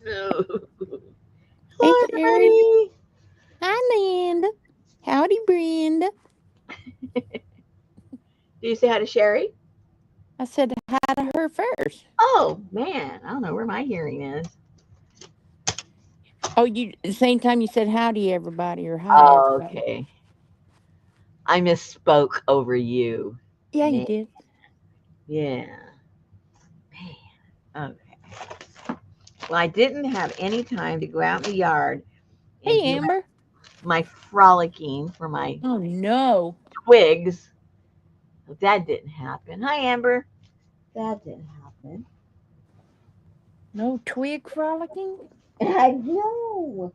Hey, Hi, Sherry. honey. Hi, Linda. Howdy, Brenda. Do you say hi to Sherry? I said hi to her first. Oh, man. I don't know where my hearing is. Oh, you at the same time you said howdy, everybody, or hi, Oh, everybody. okay. I misspoke over you. Yeah, you Man. did. Yeah. Man. Okay. Well, I didn't have any time to go out in the yard and Hey, do Amber. my frolicking for my Oh, no. twigs. That didn't happen. Hi, Amber. That didn't happen. No twig frolicking? I know.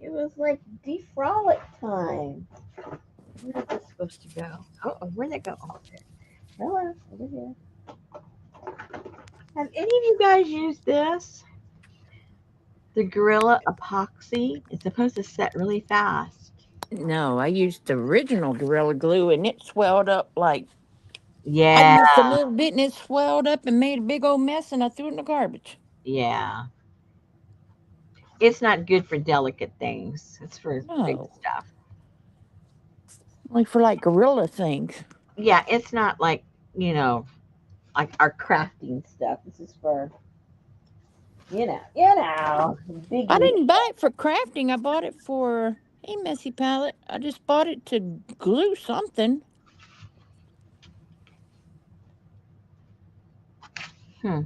It was like defrolic time. Where is this supposed to go? Oh, where'd that go? Oh, there. Hello, over here. Have any of you guys used this? The Gorilla Epoxy. It's supposed to set really fast. No, I used the original Gorilla Glue and it swelled up like I Yeah, used a little bit and it swelled up and made a big old mess and I threw it in the garbage. yeah. It's not good for delicate things. It's for big No, stuff. only for like gorilla things. Yeah, it's not like, you know, like our crafting stuff. This is for, big I league. didn't buy it for crafting. I bought it for, hey, Messy Palette. I just bought it to glue something. Hmm.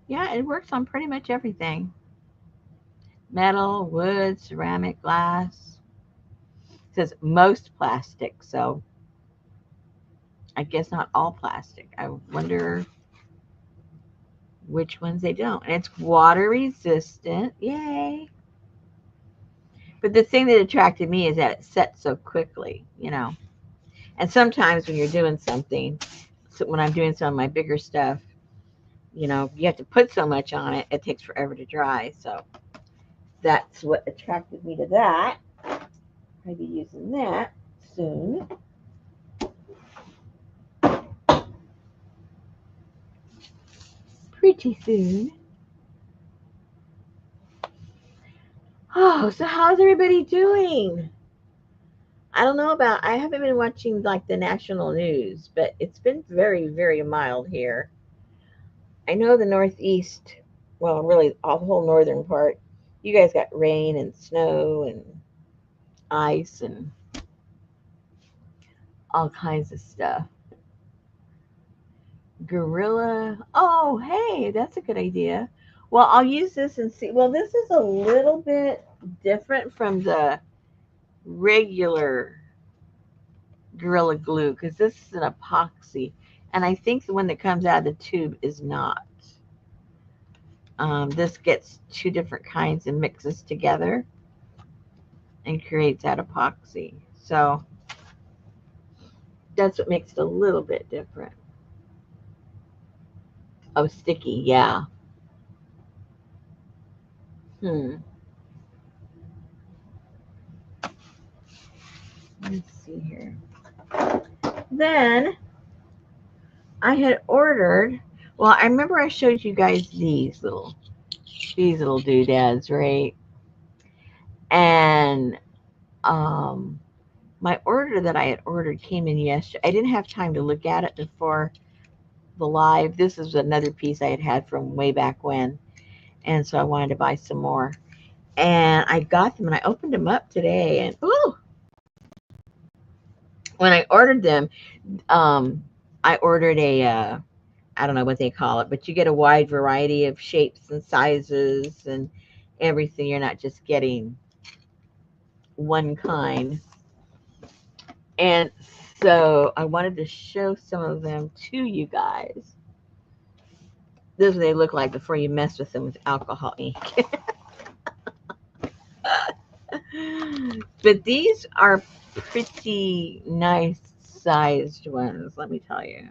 Yeah, it works on pretty much everything. Metal, wood, ceramic, glass. It says most plastic, so I guess not all plastic. I wonder which ones they don't. And it's water resistant. Yay. But the thing that attracted me is that it sets so quickly. And sometimes when you're doing something, so when I'm doing some of my bigger stuff, you have to put so much on it, it takes forever to dry. So that's what attracted me to that. I'll be using that soon. Pretty soon. Oh, so how's everybody doing? I don't know about, I haven't been watching like the national news, but it's been very, very mild here. I know the Northeast, well, really all the whole northern part, you guys got rain and snow and ice and all kinds of stuff. Gorilla. Oh, hey, that's a good idea. Well, I'll use this and see. Well, this is a little bit different from the regular Gorilla Glue because this is an epoxy. And I think the one that comes out of the tube is not. This gets two different kinds and mixes together and creates that epoxy. So that's what makes it a little bit different. Oh, sticky, yeah. Hmm. Let's see here. Then I had ordered. Well, I remember I showed you guys these little doodads, right? And um, my order that I had ordered came in yesterday. I didn't have time to look at it before the live. This is another piece I had from way back when, and so I wanted to buy some more. And I got them, and I opened them up today, and ooh, when I ordered them, um, I ordered I don't know what they call it, but you get a wide variety of shapes and sizes and everything. You're not just getting one kind. And so I wanted to show some of them to you guys. This is what they look like before you mess with them with alcohol ink. But these are pretty nice sized ones, let me tell you.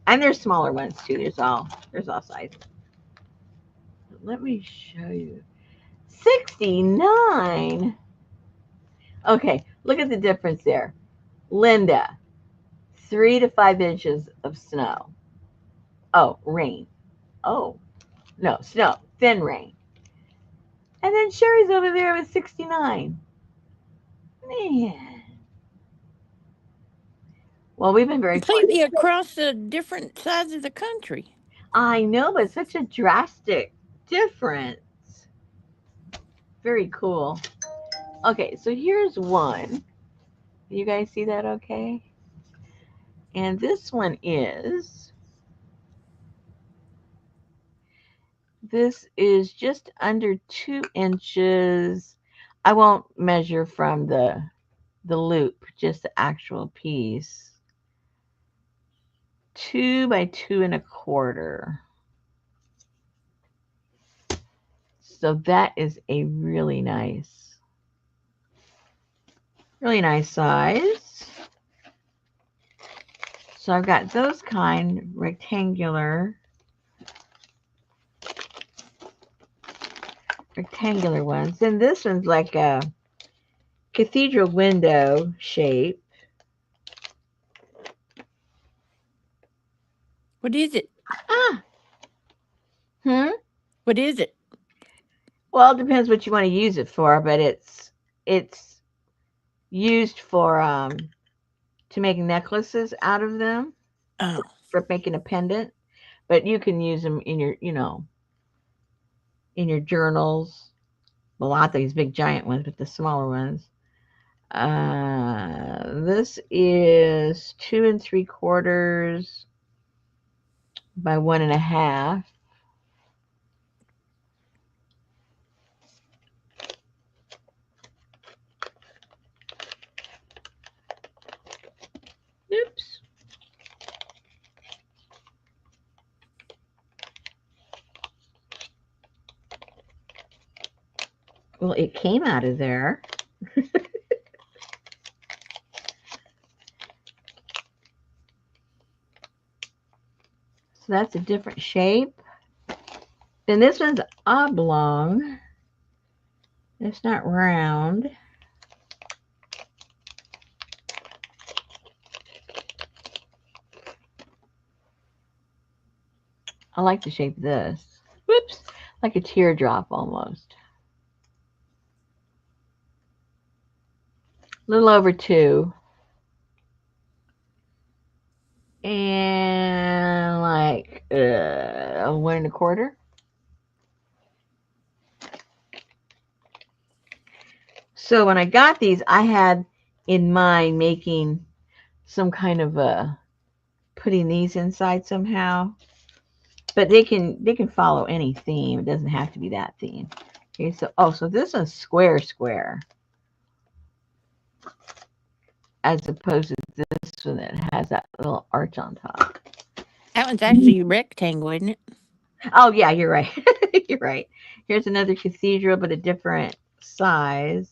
And there's smaller ones too. There's all sizes. Let me show you. 69. Okay, look at the difference there. Linda, 3 to 5 inches of snow. Oh, rain. Oh, no, snow. Thin rain. And then Sherry's over there with 69. Man. Well, we've been very Completely fortunate. across the different sides of the country. I know, but such a drastic difference. Very cool. Okay, so here's one. You guys see that okay? And this is just under 2 inches. I won't measure from the loop, just the actual piece. 2 by 2 1/4. So that is a really nice size. So I've got those kind rectangular ones. Then this one's like a cathedral window shape. What is it? Ah, hmm. What is it? Well, it depends what you want to use it for, but it's used for to make necklaces out of them Oh, for making a pendant. But you can use them in your in your journals. Well, not these big giant ones, but the smaller ones. This is 2 3/4 by 1 1/2. Oops. Well, it came out of there. So that's a different shape. Then this one's oblong. It's not round. I like the shape of this. Whoops. Like a teardrop almost. A little over 2. And like 1 1/4. So when I got these, I had in mind making some kind of a putting these inside somehow. But they can follow any theme. It doesn't have to be that theme. Okay, so this is square, as opposed to this one that has that little arch on top. that one's actually rectangle, isn't it? Oh yeah, you're right. You're right. Here's another cathedral, but a different size.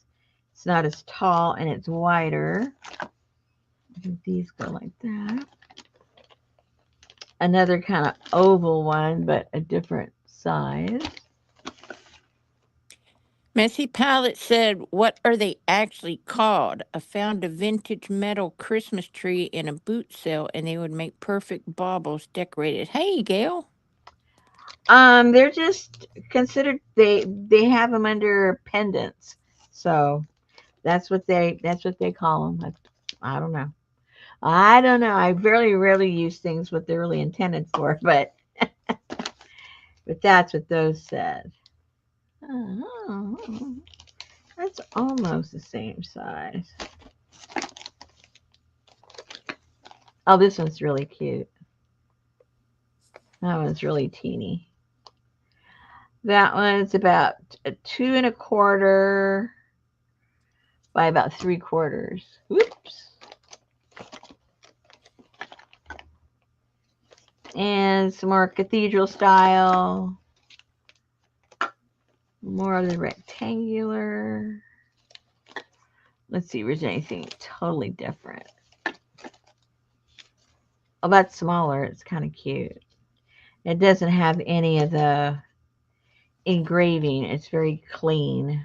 It's not as tall and it's wider. These go like that. Another kind of oval one, but a different size. Messy Palette said, "What are they actually called? I found a vintage metal Christmas tree in a boot sale, and they would make perfect baubles decorated." Hey, Gail. They're just considered they have them under pendants, so that's what they call them. I don't know. I don't know. I very rarely use things what they're really intended for, but that's what those said. Oh, that's almost the same size. Oh, this one's really cute. That one's really teeny. That one's about a 2 1/4 by about 3/4. Whoops. And some more cathedral style. More of the rectangular. Let's see if there's anything totally different. Oh, that's smaller. It's kind of cute. It doesn't have any of the engraving. It's very clean.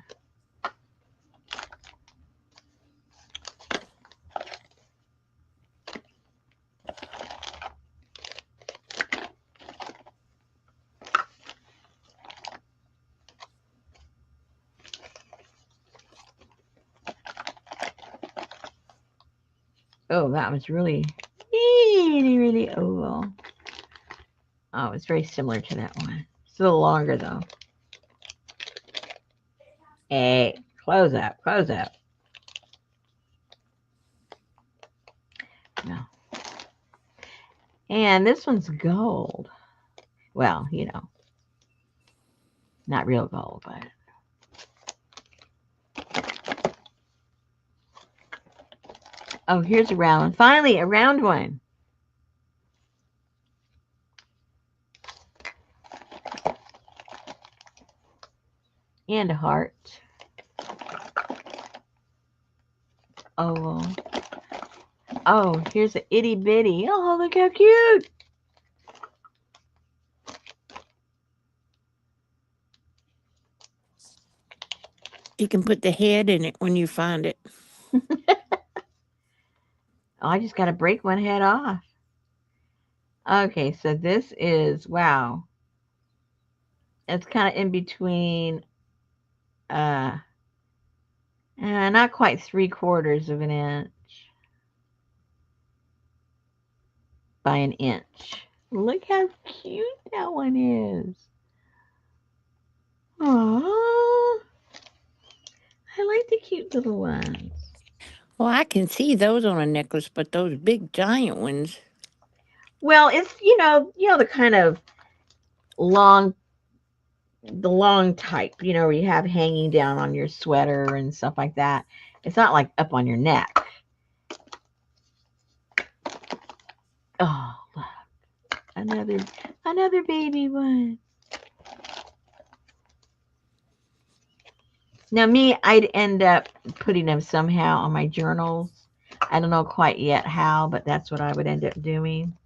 Oh, that was really oval. Oh, it's very similar to that one. It's a little longer though. Hey, close up, close up. No. And this one's gold. Well, not real gold, but oh, here's a round one. Finally, a round one. And a heart. Oval. Oh, here's an itty bitty. Oh, look how cute. You can put the head in it when you find it. Oh, I just got to break one head off. Okay, so this is, wow. It's kind of in between, uh, not quite 3/4 of an inch by an inch. Look how cute that one is. Aww. I like the cute little ones. Well, I can see those on a necklace, but those big giant ones. Well, it's the kind of long the long type, where you have hanging down on your sweater and stuff like that. It's not like up on your neck. Oh, look. Another baby one. Now me, I'd end up putting them somehow on my journals. I don't know quite yet how, but that's what I would end up doing.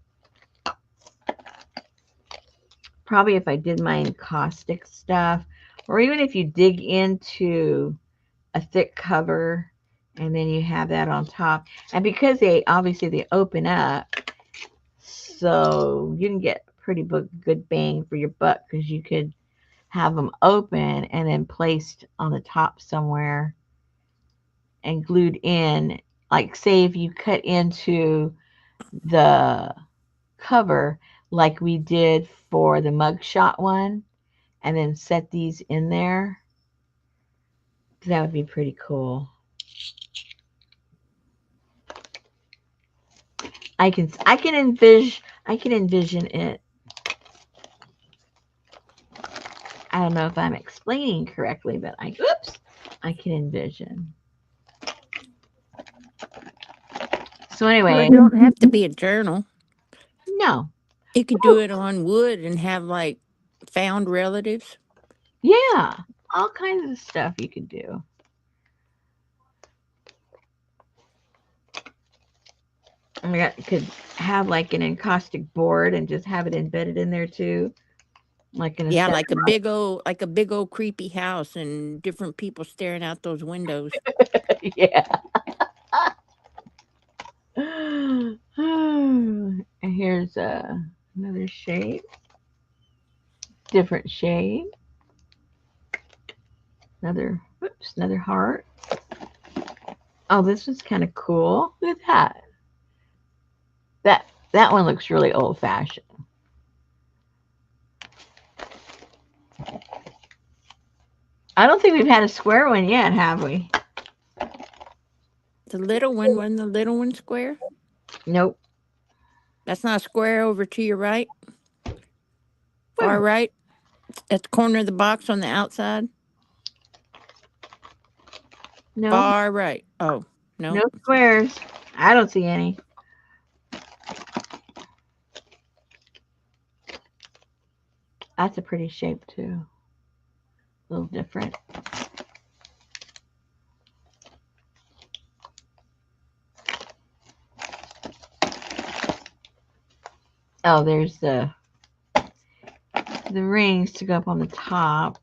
Probably if I did my encaustic stuff, or even if you dig into a thick cover and then you have that on top. And because they open up, so you can get pretty good bang for your buck, because you could have them open and then placed on the top somewhere and glued in. Like, say if you cut into the cover like we did for the mugshot one and then set these in there, that would be pretty cool. I can envision it. I don't know if I'm explaining correctly, but I can envision. So Well, anyway, it don't have to be a journal. no. You could do it on wood and have like found relatives. Yeah, all kinds of stuff you could do. You could have like an encaustic board and just have it embedded in there too, like in a Yeah, set. like a big old creepy house and different people staring out those windows. Yeah. And here's another shape, different shade. Another heart. Oh, this was kind of cool. Look at that. That that one looks really old fashioned. I don't think we've had a square one yet, have we? The little one wasn't the little one square. Nope. That's not a square over to your right, far Where? right, at the corner of the box on the outside. No. Far right. Oh, No no. squares. I don't see any. That's a pretty shape too. A little different. Oh, there's the rings to go up on the top.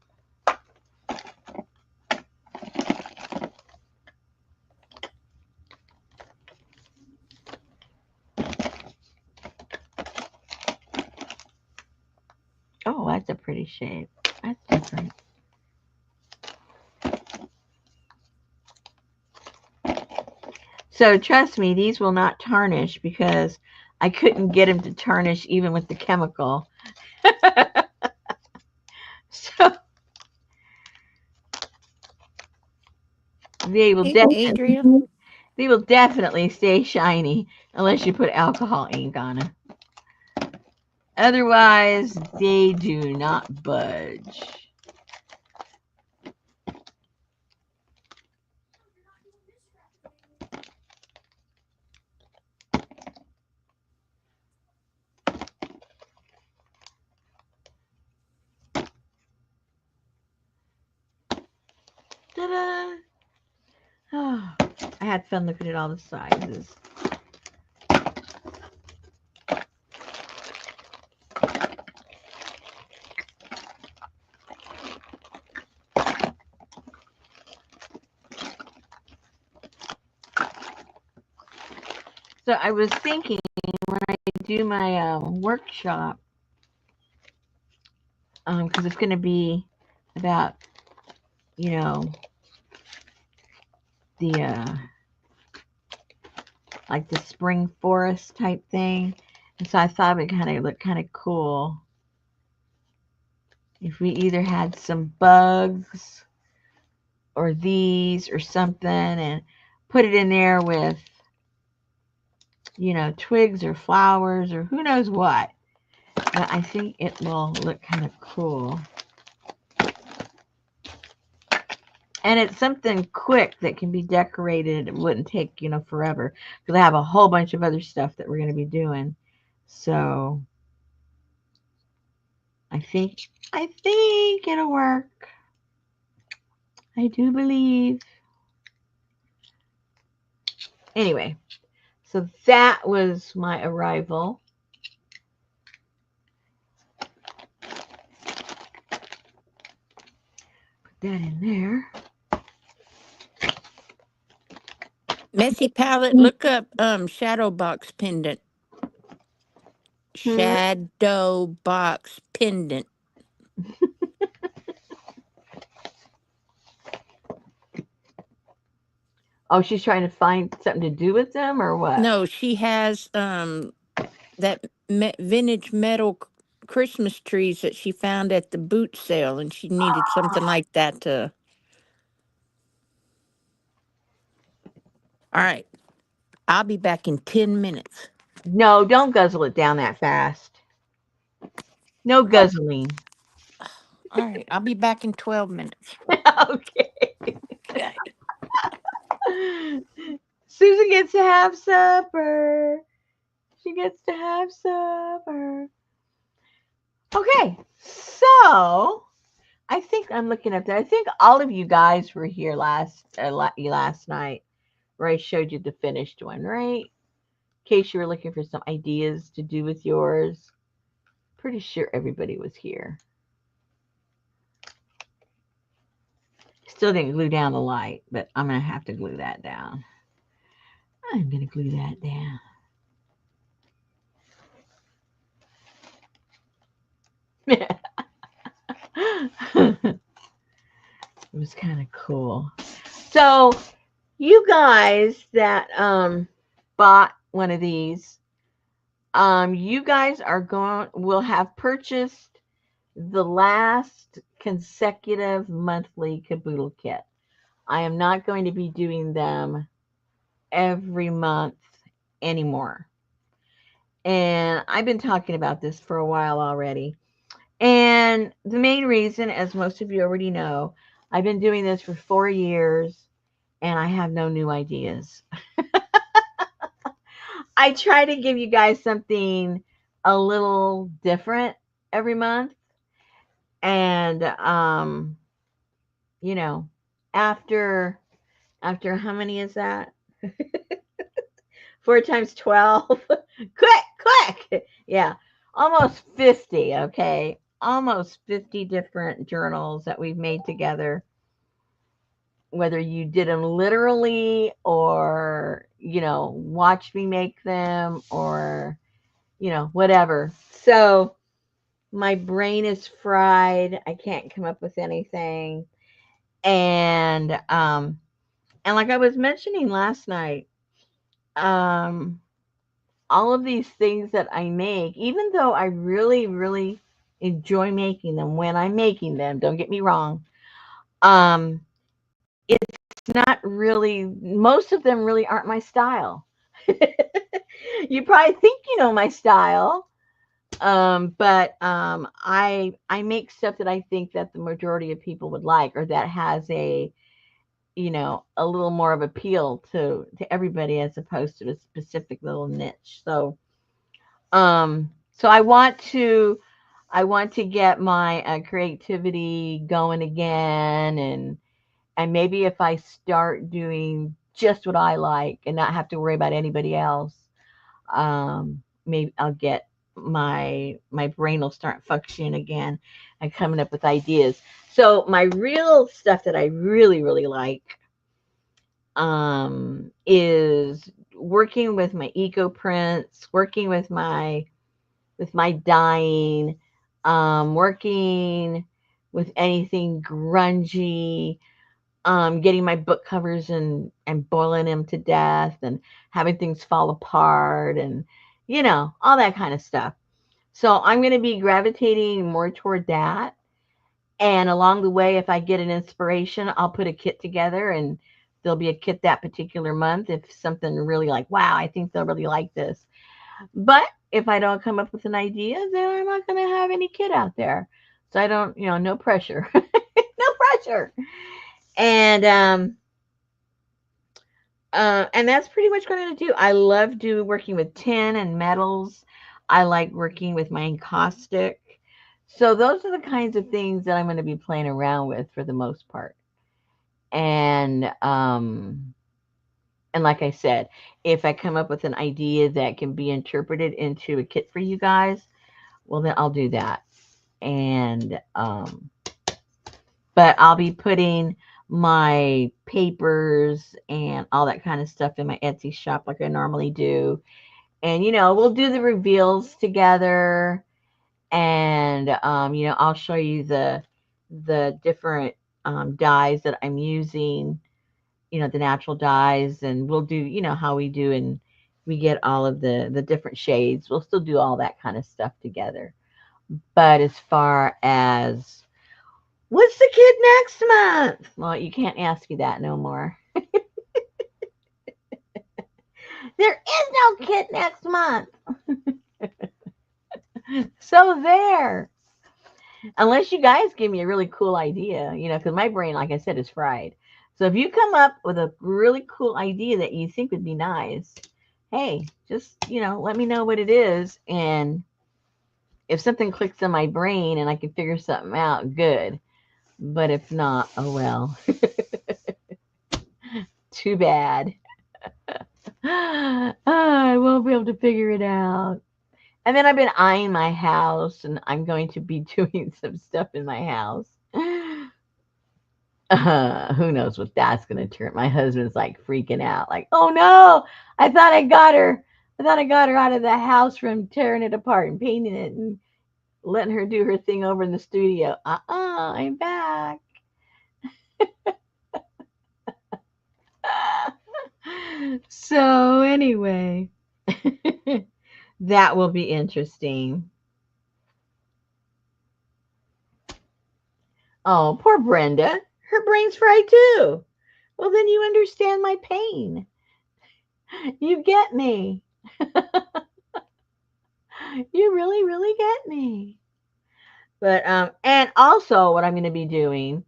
Oh, that's a pretty shape. That's different. So trust me, these will not tarnish because I couldn't get them to tarnish even with the chemical. So they will Hey, Adriel. definitely they will definitely stay shiny unless you put alcohol ink on them. Otherwise, they do not budge. Ta-da! Oh, I had fun looking at all the sizes. So I was thinking when I do my workshop, because it's going to be about, you know, the like the spring forest type thing, and so I thought it kind of looked kind of cool if we either had some bugs or these or something, and put it in there with, twigs or flowers or who knows what. But I think it will look kind of cool. And it's something quick that can be decorated. It wouldn't take, forever. Because I have a whole bunch of other stuff that we're going to be doing. So I think it'll work. I do believe. Anyway, so that was my arrival. Put that in there. Messy palette, look up shadow box pendant. Hmm. Shadow box pendant. Oh, she's trying to find something to do with them or what? No, she has that vintage metal Christmas trees that she found at the boot sale, and she needed something like that to. All right, I'll be back in 10 minutes. No, don't guzzle it down that fast. No guzzling. All right, I'll be back in 12 minutes. Okay. Okay. Susan gets to have supper. She gets to have supper. Okay, so I think I'm looking up there. I think all of you guys were here last night, where I showed you the finished one, right? In case you were looking for some ideas to do with yours. Pretty sure everybody was here. Still didn't glue down the light, but I'm gonna have to glue that down. I'm gonna glue that down. It was kind of cool. So you guys that bought one of these, you guys will have purchased the last consecutive monthly caboodle kit. I am not going to be doing them every month anymore. And I've been talking about this for a while already. And the main reason, as most of you already know, I've been doing this for 4 years and I have no new ideas. I try to give you guys something a little different every month. And you know, after how many is that? 4 times 12. quick. Yeah. Almost 50, okay? Almost 50 different journals that we've made together. Whether you did them literally or, watch me make them or, whatever. So my brain is fried. I can't come up with anything. And like I was mentioning last night, um, all of these things that I make, even though I really, really enjoy making them when I'm making them, don't get me wrong, um, it's not really, most of them really aren't my style. You probably think you know my style, but I make stuff that I think that the majority of people would like, or that has a, a little more of appeal to everybody as opposed to a specific little niche. So I want to get my creativity going again, and maybe if I start doing just what I like and not have to worry about anybody else, maybe I'll get my brain will start functioning again and coming up with ideas. So my real stuff that I really, really like is working with my eco prints, working with my dyeing, working with anything grungy, getting my book covers and boiling them to death and having things fall apart, and all that kind of stuff. So I'm going to be gravitating more toward that. And along the way, if I get an inspiration, I'll put a kit together, and there'll be a kit that particular month if something really like, wow, I think they'll really like this. But if I don't come up with an idea, then I'm not going to have any kit out there. So I don't, no pressure. No pressure. And and that's pretty much what I'm going to do. I love working with tin and metals. I like working with my encaustic. So those are the kinds of things that I'm going to be playing around with for the most part. And and like I said, if I come up with an idea that can be interpreted into a kit for you guys, well then I'll do that. And but I'll be putting my papers and all that kind of stuff in my Etsy shop like I normally do. And we'll do the reveals together, and I'll show you the different dyes that I'm using, the natural dyes, and we'll do, how we do, and we get all of the different shades. We'll still do all that kind of stuff together. But as far as what's the kid next month? Well, you can't ask me that no more. There is no kid next month. So there. Unless you guys give me a really cool idea, because my brain, like I said, is fried. So if you come up with a really cool idea that you think would be nice, hey, just, let me know what it is. And if something clicks in my brain and I can figure something out, good. But if not, oh well. Too bad. I won't be able to figure it out. And then I've been eyeing my house, and I'm going to be doing some stuff in my house. Who knows what that's going to turn? My husband's like freaking out, like, "Oh no, I thought I got her. I thought I got her out of the house from tearing it apart and painting it and letting her do her thing over in the studio. I'm back." So anyway, that will be interesting. Oh, poor Brenda. Her brain's fried too. Well, then you understand my pain. You get me. You really, really get me. But and also what I'm going to be doing,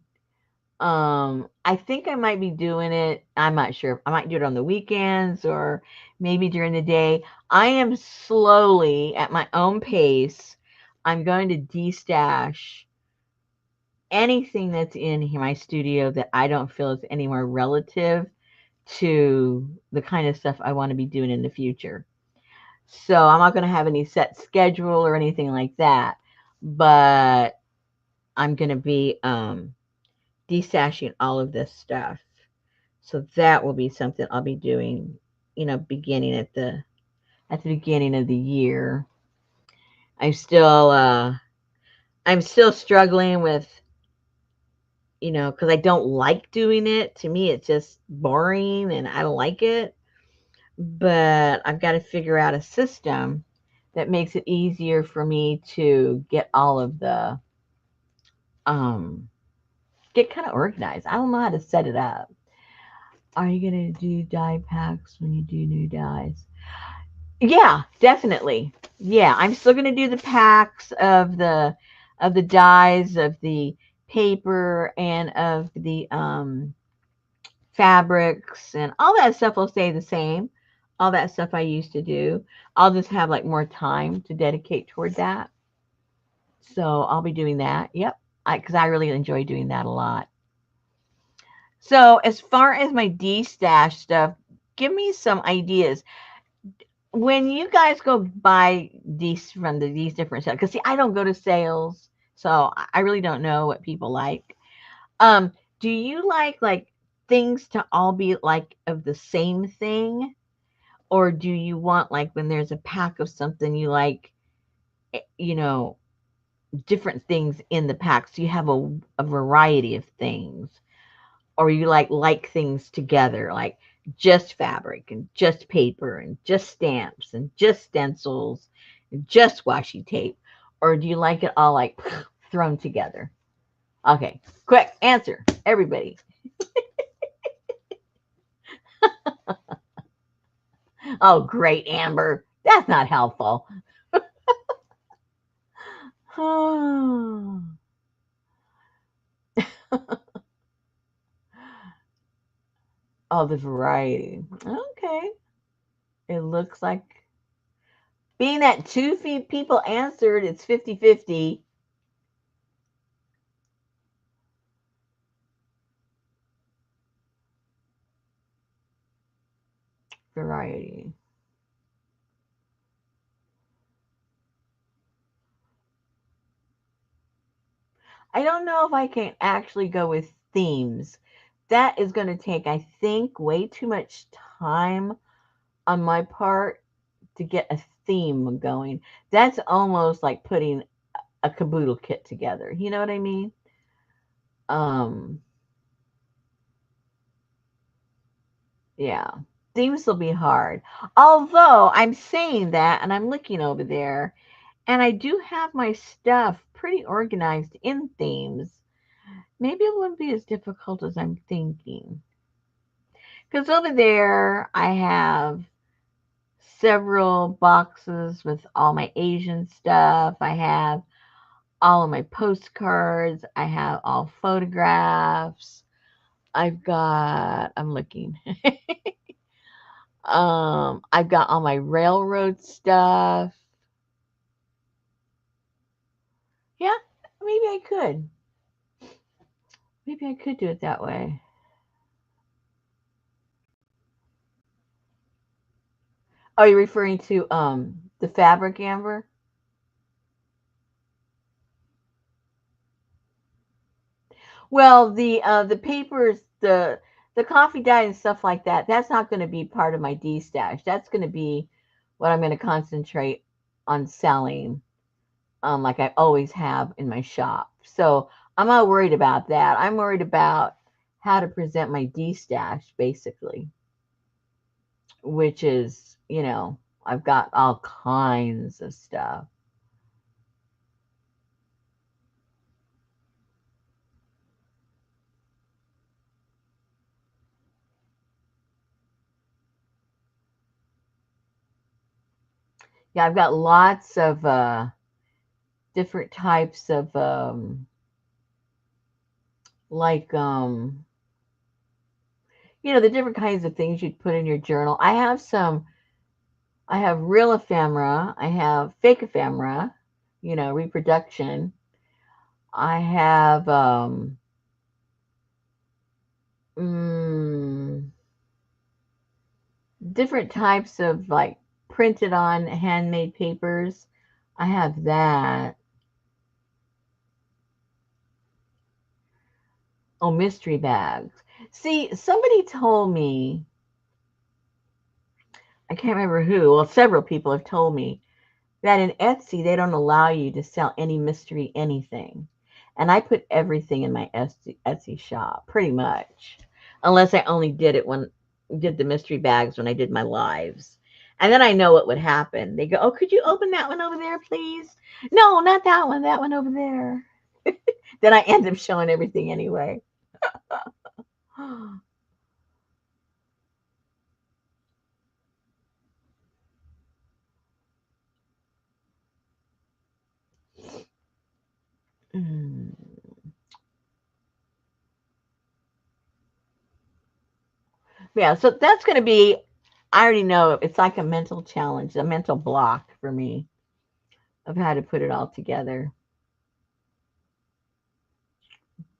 I think I might be doing it. I'm not sure. I might do it on the weekends or maybe during the day. I am slowly at my own pace. I'm going to destash anything that's in here, my studio, that I don't feel is anywhere relative to the kind of stuff I want to be doing in the future. So I'm not going to have any set schedule or anything like that, but I'm going to be destashing all of this stuff. So that will be something I'll be doing, beginning at the beginning of the year. I'm still I'm still struggling with, because I don't like doing it. To me, it's just boring and I don't like it. but I've got to figure out a system that makes it easier for me to get all of the um get kind of organized. I don't know how to set it up. Are you gonna do dye packs when you do new dyes? Yeah, definitely. Yeah, I'm still gonna do the packs of the dyes, of the paper, and of the fabrics, and all that stuff will stay the same. All that stuff I used to do. I'll just have like more time to dedicate toward that. So I'll be doing that. Yep. Because I really enjoy doing that a lot. So as far as my D stash stuff, give me some ideas. When you guys go buy these from these different sales, because see, I don't go to sales, so I really don't know what people like. Um, do you like things to all be like of the same thing, or do you want like when there's a pack of something you like, you know, different things in the pack, so you have a variety of things, or you like things together, like just fabric and just paper and just stamps and just stencils and just washi tape, or do you like it all like thrown together? Okay, quick answer, everybody. Oh, great, Amber. That's not helpful. Oh, the variety. Okay. It looks like being that two feet people answered, it's 50-50 variety. I don't know if I can actually go with themes. That is going to take, I think, way too much time on my part to get a theme going. That's almost like putting a caboodle kit together. You know what I mean? Um, yeah. Themes will be hard. Although I'm saying that and I'm looking over there and I do have my stuff pretty organized in themes. Maybe it wouldn't be as difficult as I'm thinking. Because over there, I have several boxes with all my Asian stuff. I have all of my postcards. I have all photographs. I'm looking. I've got all my railroad stuff. Yeah, maybe I could. Maybe I could do it that way. Are you referring to the fabric, Amber? Well, the papers, the coffee dye and stuff like that, that's not going to be part of my D stash. That's going to be what I'm going to concentrate on selling, like I always have in my shop. So I'm not worried about that. I'm worried about how to present my D stash, basically, which is, I've got all kinds of stuff. Yeah, I've got lots of different types of like the different kinds of things you'd put in your journal. I have real ephemera, I have fake ephemera, reproduction. I have mm, different types of like printed on handmade papers. I have that. Oh, mystery bags. See, somebody told me, I can't remember who, well, several people have told me that in Etsy, they don't allow you to sell any mystery anything. And I put everything in my Etsy shop, pretty much, unless I only did it when, did the mystery bags when I did my lives. And then I know what would happen. They go, "Oh, could you open that one over there, please?" "No, not that one. That one over there." Then I end up showing everything anyway. Mm. Yeah, so that's going to be, I already know it's like a mental challenge, a mental block for me of how to put it all together.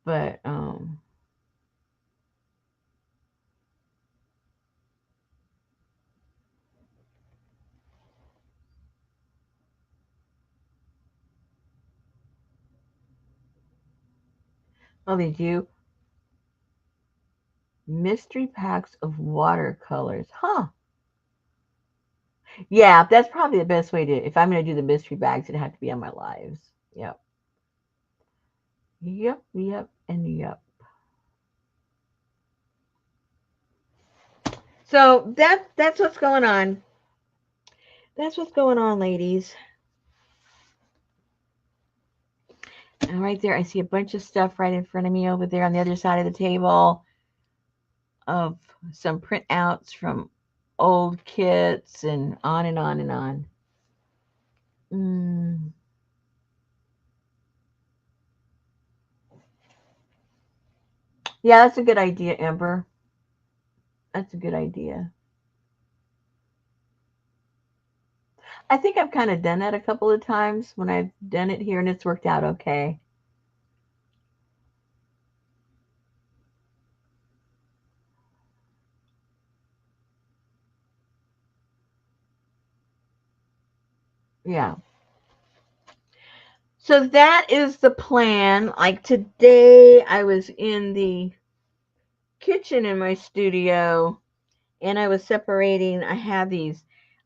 But, oh, they do mystery packs of watercolors. Huh. Yeah, that's probably the best way to, if I'm going to do the mystery bags, it'd have to be on my lives. Yep. Yep, yep, and yep. So that's what's going on. That's what's going on, ladies. And right there, I see a bunch of stuff right in front of me over there on the other side of the table of some printouts from old kits and on and on and on. Mm, yeah, that's a good idea, Amber. That's a good idea. I think I've kind of done that a couple of times when I've done it here and it's worked out okay. Yeah. So that is the plan. Like today, I was in the kitchen in my studio and I was separating. I have these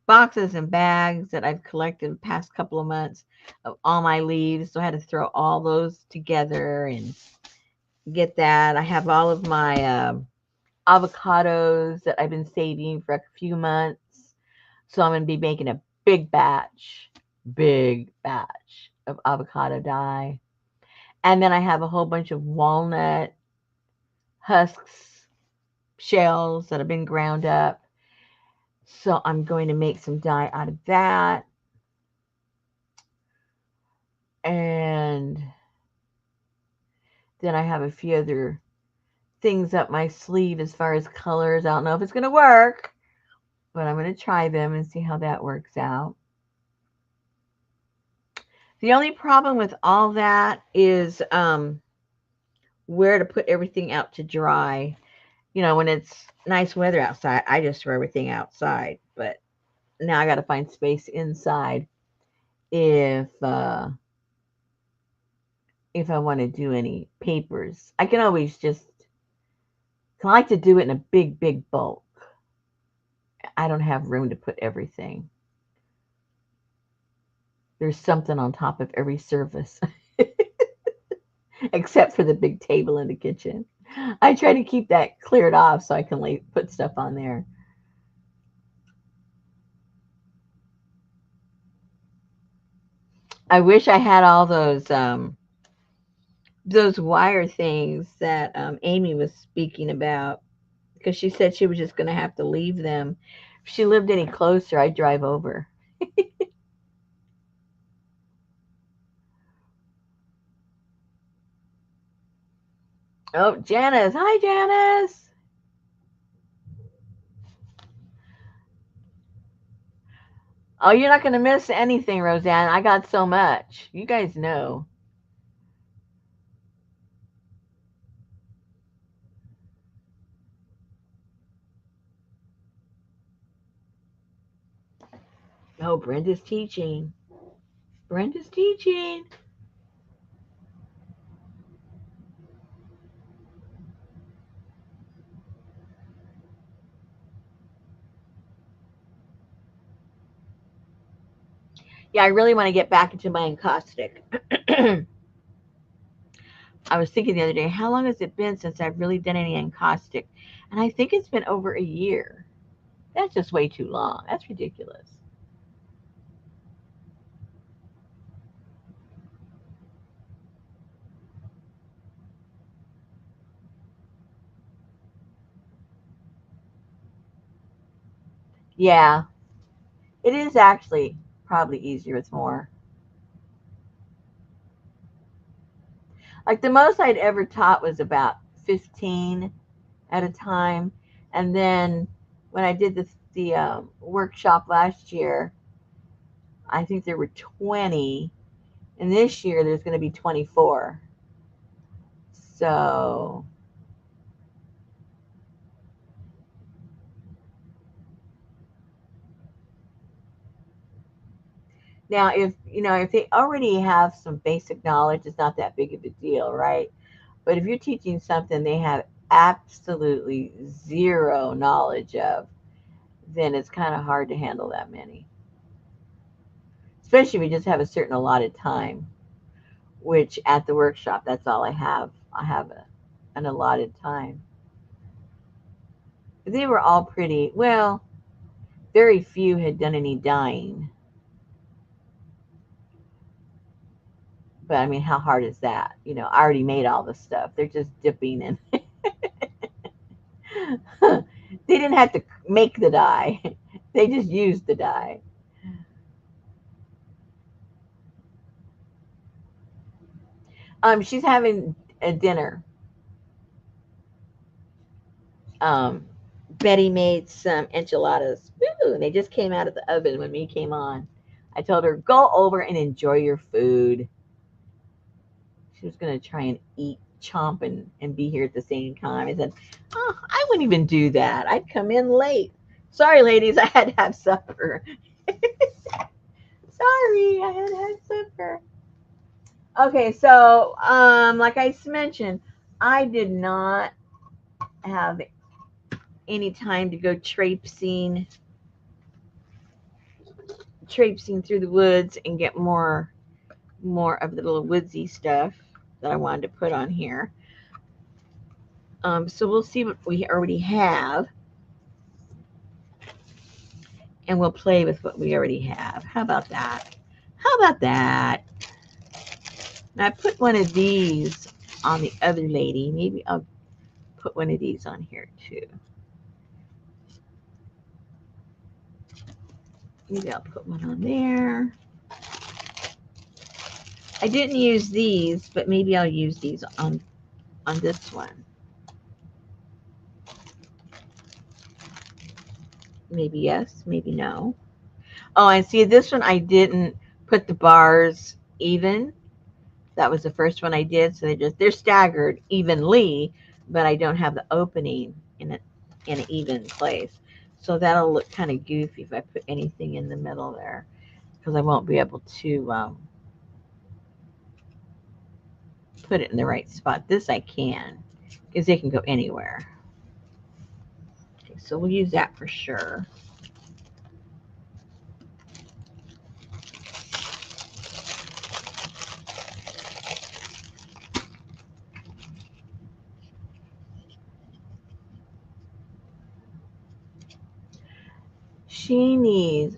boxes and bags that I've collected the past couple of months of all my leaves. So I had to throw all those together and get that. I have all of my avocados that I've been saving for a few months. So I'm going to be making a big batch of avocado dye. And then I have a whole bunch of walnut husks, shells that have been ground up. So I'm going to make some dye out of that. And then I have a few other things up my sleeve as far as colors. I don't know if it's going to work, but I'm going to try them and see how that works out. The only problem with all that is where to put everything out to dry. You know, when it's nice weather outside, I just throw everything outside. But now I got to find space inside if I want to do any papers. I can always just, I like to do it in a big bulk. I don't have room to put everything. There's something on top of every surface, except for the big table in the kitchen. I try to keep that cleared off so I can put stuff on there. I wish I had all those wire things that Amy was speaking about because she said she was just going to have to leave them. If she lived any closer, I'd drive over. Oh, Janice. Hi, Janice. Oh, you're not going to miss anything, Roseanne. I got so much. You guys know. Oh, Brenda's teaching. Brenda's teaching. Yeah, I really want to get back into my encaustic. I was thinking the other day, how long has it been since I've really done any encaustic? And I think it's been over a year. That's just way too long. That's ridiculous. Yeah, it is actually probably easier with more. Like the most I'd ever taught was about 15 at a time. And then when I did the workshop last year, I think there were 20. And this year there's going to be 24. So now if they already have some basic knowledge, it's not that big of a deal, right? But if you're teaching something they have absolutely zero knowledge of, then it's kind of hard to handle that many. Especially if we just have a certain allotted time, which at the workshop, that's all I have. I have an allotted time. They were all pretty, well, very few had done any dyeing. But I mean, how hard is that? I already made all the stuff. They're just dipping in. They didn't have to make the dye, they just used the dye. She's having a dinner. Um, Betty made some enchiladas. Woo, and they just came out of the oven when we came on. I told her, go over and enjoy your food. She was going to try and eat, chomp, and be here at the same time. I said, oh, I wouldn't even do that. I'd come in late. Sorry, ladies, I had to have supper. Sorry, I had to have supper. Okay, so like I mentioned, I did not have any time to go traipsing through the woods and get more of the little woodsy stuff that I wanted to put on here. So we'll see what we already have, and we'll play with what we already have. How about that? How about that? Now I put one of these on the other lady. Maybe I'll put one of these on here too. Maybe I'll put one on there. I didn't use these, but maybe I'll use these on this one. Maybe yes, maybe no. Oh, I see this one I didn't put the bars even. That was the first one I did, so they're staggered evenly, but I don't have the opening in an even place. So that'll look kind of goofy if I put anything in the middle there, because I won't be able to put it in the right spot. This I can, because they can go anywhere. Okay, so we'll use that for sure.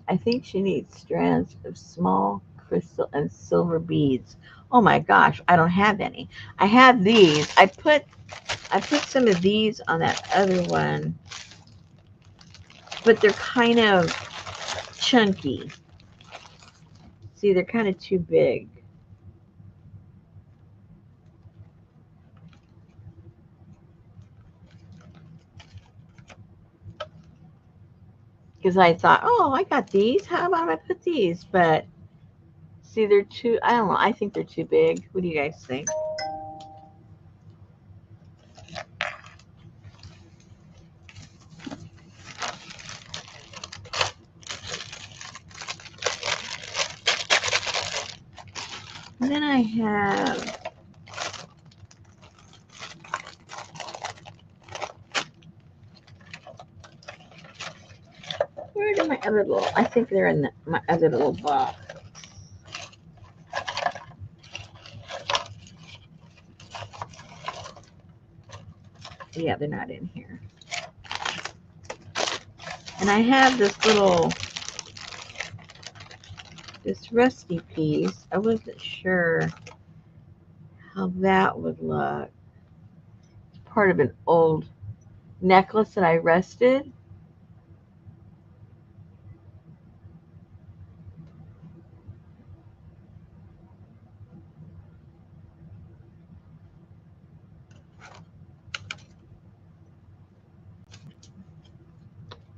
I think she needs strands of small crystal and silver beads. Oh my gosh, I don't have any. I have these. I put some of these on that other one, but they're kind of chunky. See, they're kind of too big. Because I thought, oh, I got these. How about I put these? But see, they're too, I don't know. I think they're too big. What do you guys think? And then I have, where are my other little, I think they're in my other little box. Yeah, they're not in here. And I have this little, this rusty piece. I wasn't sure how that would look. It's part of an old necklace that I rusted.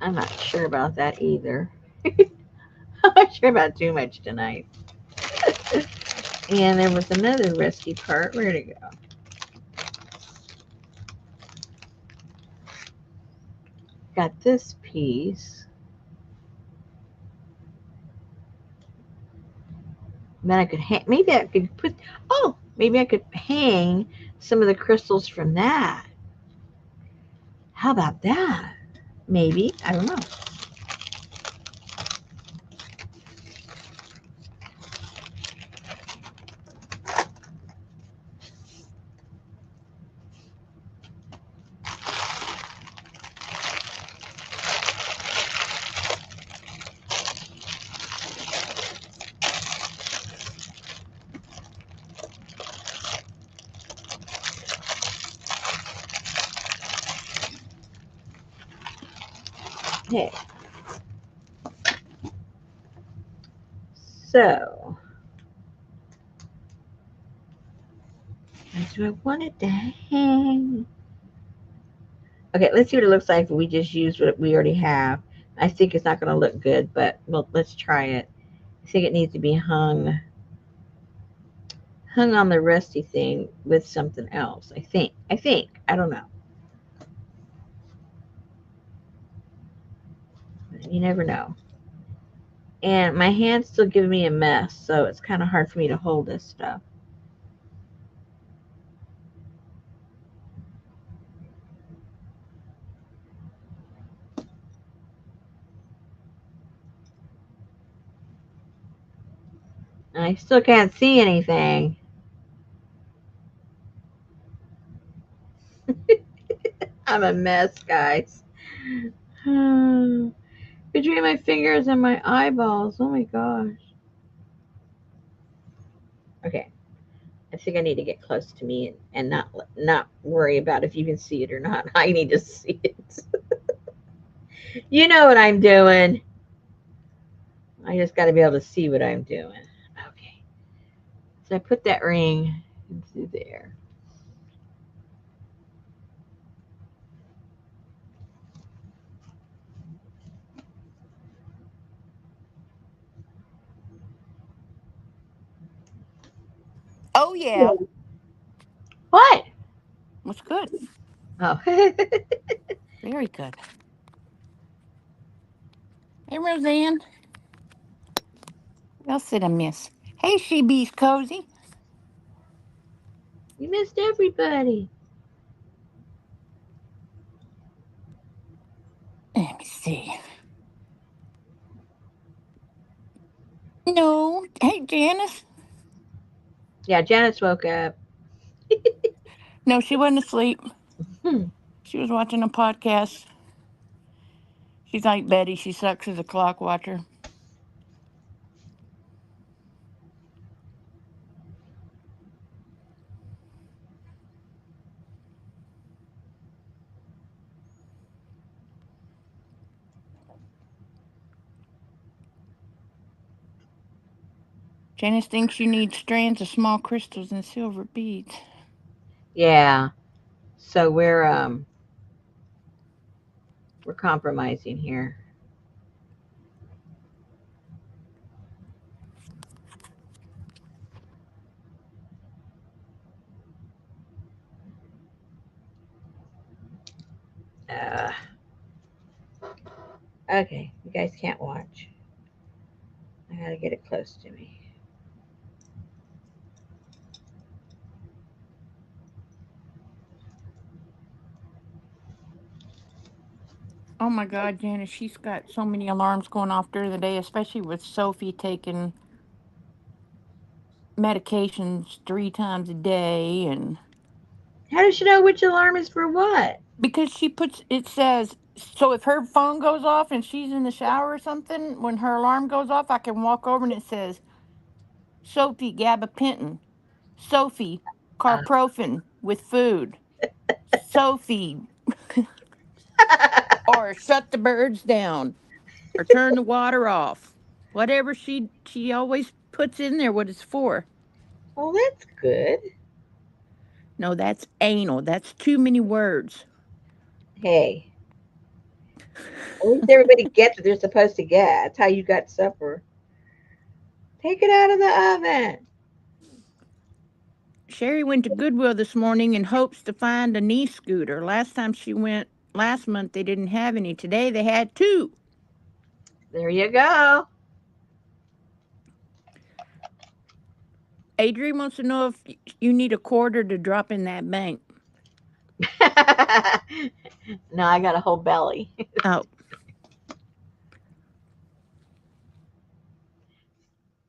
I'm not sure about that either. I'm not sure about too much tonight. And there was another rusty part. Where'd it go? Got this piece. Then I could maybe I could put, oh, maybe I could hang some of the crystals from that. How about that? Maybe. I don't know. Hey, so do I want it to hang? Okay, let's see what it looks like if we just use what we already have. I think it's not going to look good, but well, let's try it. I think it needs to be hung on the rusty thing with something else. I think. I don't know. You never know. And my hand's still giving me a mess, so it's kind of hard for me to hold this stuff. And I still can't see anything. I'm a mess, guys. Between my fingers and my eyeballs. Oh my gosh. Okay. I think I need to get close to me and not worry about if you can see it or not. I need to see it. You know what I'm doing. I just got to be able to see what I'm doing. Okay. So I put that ring into there. Oh, yeah. What? Was good. Oh. Very good. Hey, Roseanne. What else did I miss? Hey, She Bee's Cozy. You missed everybody. Let me see. No. Hey, Janice. Yeah, Janice woke up. No, she wasn't asleep. Hmm. She was watching a podcast. She's like Betty. She sucks as a clock watcher. Janice thinks you need strands of small crystals and silver beads. Yeah. So we're compromising here. Uh, okay, you guys can't watch. I gotta get it close to me. Oh my God, Janice, she's got so many alarms going off during the day, especially with Sophie taking medications 3 times a day. And How does she know which alarm is for what? Because she puts it says so if her phone goes off and she's in the shower or something, when her alarm goes off, I can walk over and it says Sophie gabapentin, Sophie carprofen with food, Sophie or shut the birds down or turn the water off. Whatever she always puts in there what it's for. Well, that's good. No, that's anal. That's too many words. Hey, at least everybody gets what they're supposed to get. That's how you got supper. Take it out of the oven. Sherry went to Goodwill this morning in hopes to find a knee scooter. Last time she went last month they didn't have any. Today they had two. There you go. Adrian wants to know if you need a quarter to drop in that bank. No, I got a whole belly. Oh,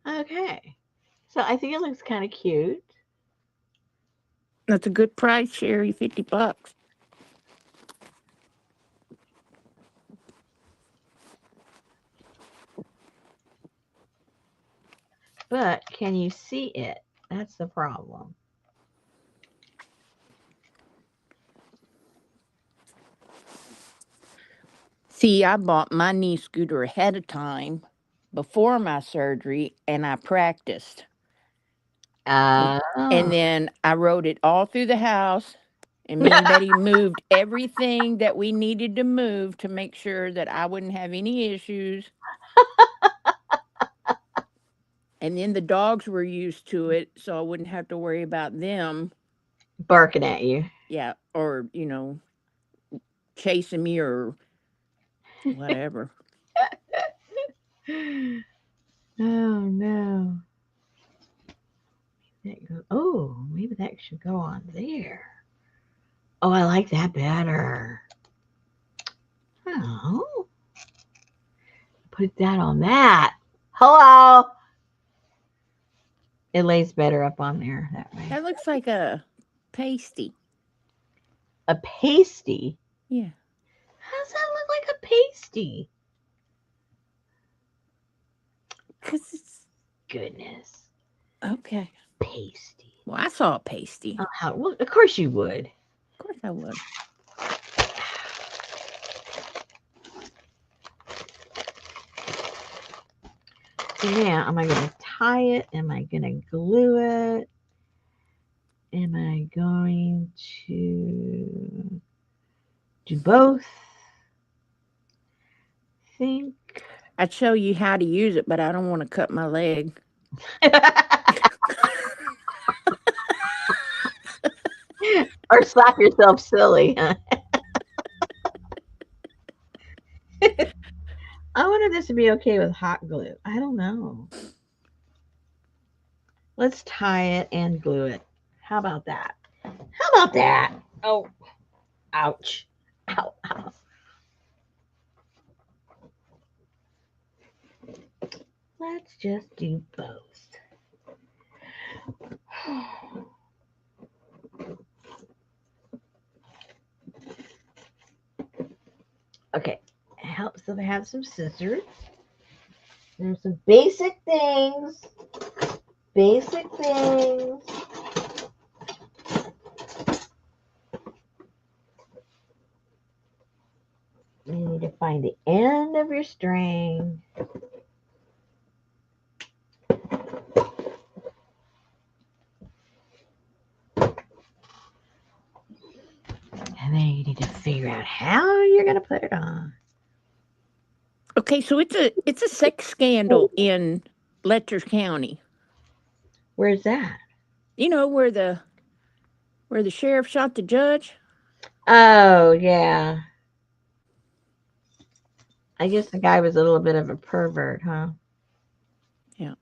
Okay. So I think it looks kind of cute. that's a good price, Sherry. $50. But can you see it? That's the problem. See, I bought my knee scooter ahead of time before my surgery and I practiced. And, and Oh, then I rode it all through the house. And me and Betty moved everything that we needed to move to make sure that I wouldn't have any issues. And then the dogs were used to it, so I wouldn't have to worry about them. barking at you. Yeah, or, chasing me or whatever. Oh no. Oh, maybe that should go on there. Oh, I like that better. Oh, put that on that. Hello. It lays better up on there that way. That looks like a pasty. A pasty. Yeah, How does that look like a pasty? because it's Goodness. okay. Pasty. Well, I saw a pasty. Oh, how? Well, of course you would. Of course I would. So now, am I going to tie it? Am I going to glue it? Am I going to do both? Think. I'd show you how to use it, but I don't want to cut my leg. Or slap yourself silly. I wonder if this would be okay with hot glue. I don't know. Let's tie it and glue it. How about that? How about that? Oh, ouch. Ow, ow. Let's just do both. Okay, it helps if I have some scissors. There's some basic things. Basic things. You need to find the end of your string. And then you need to figure out how you're going to put it on. Okay, so it's a sex scandal in Letcher County. Where's that? You know where the sheriff shot the judge? Oh, yeah. I guess the guy was a little bit of a pervert, huh? Yeah.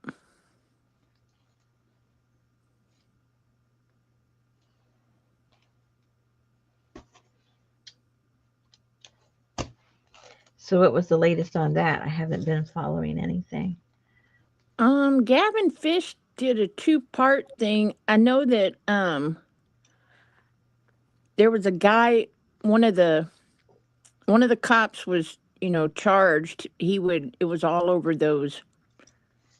So what was the latest on that? I haven't been following anything. Gavin Fish did a two-part thing. I know that there was a guy one of the one of the cops was, charged. It was all over those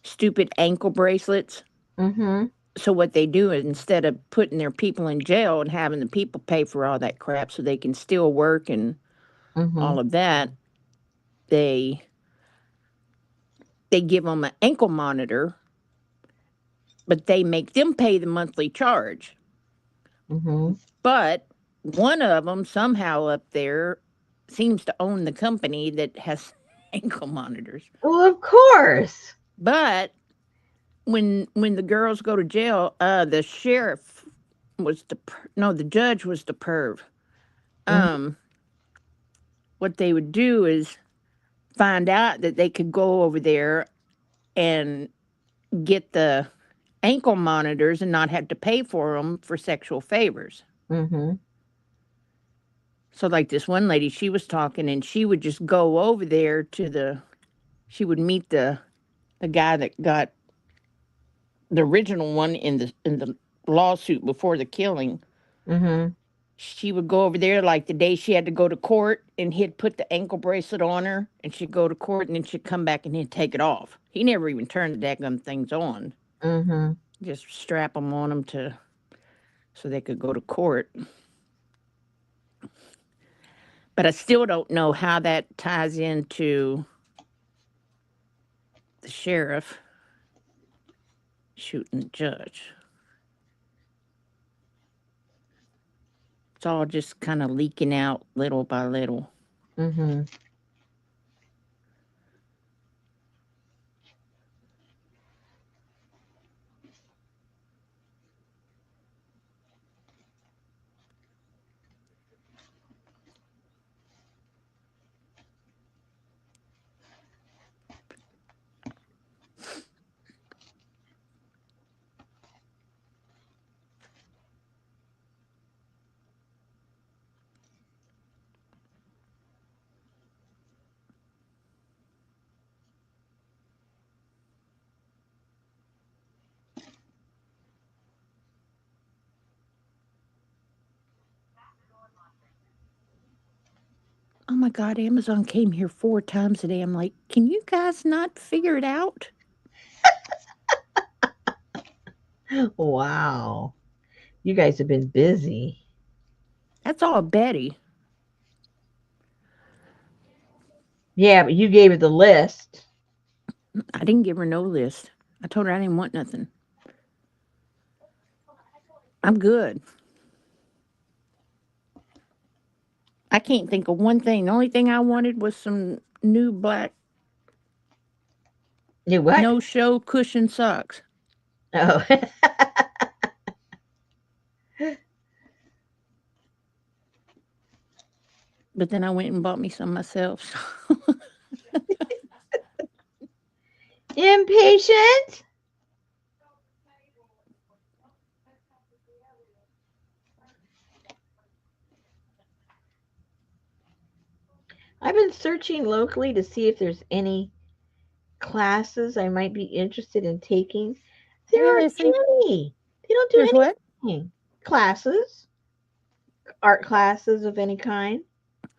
stupid ankle bracelets. Mm-hmm. So what they do is, instead of putting their people in jail and having the people pay for all that crap so they can still work and Mm-hmm. all of that, they they give them an ankle monitor, but they make them pay the monthly charge. Mm-hmm. But one of them somehow up there seems to own the company that has ankle monitors. Well, of course. But when the girls go to jail, the sheriff was no, the judge was the perv. Mm-hmm. Um, what they would do is find out that they could go over there and get the ankle monitors and not have to pay for them for sexual favors. Mm-hmm. So, like this one lady, she was talking, and she would just go over there she would meet the guy that got the original one in the lawsuit before the killing. Mm-hmm. She would go over there like the day she had to go to court, and he'd put the ankle bracelet on her, and she'd go to court, and then she'd come back and he'd take it off. He never even turned the daggum things on. Mm-hmm. Just strap them on them to so they could go to court. But I still don't know how that ties into the sheriff shooting the judge. It's all just kind of leaking out little by little. Mm-hmm. Oh my God, Amazon came here 4 times today. I'm like, can you guys not figure it out? Wow. You guys have been busy. That's all Betty. Yeah, but you gave her the list. I didn't give her no list. I told her I didn't want nothing. I'm good. I can't think of one thing. The only thing I wanted was some new black You what? no show cushion socks. Oh. But then I went and bought me some myself. Impatient? I've been searching locally to see if there's any classes I might be interested in taking. Hey, There aren't listen. any. They don't There's do what? anything. Classes, art classes of any kind.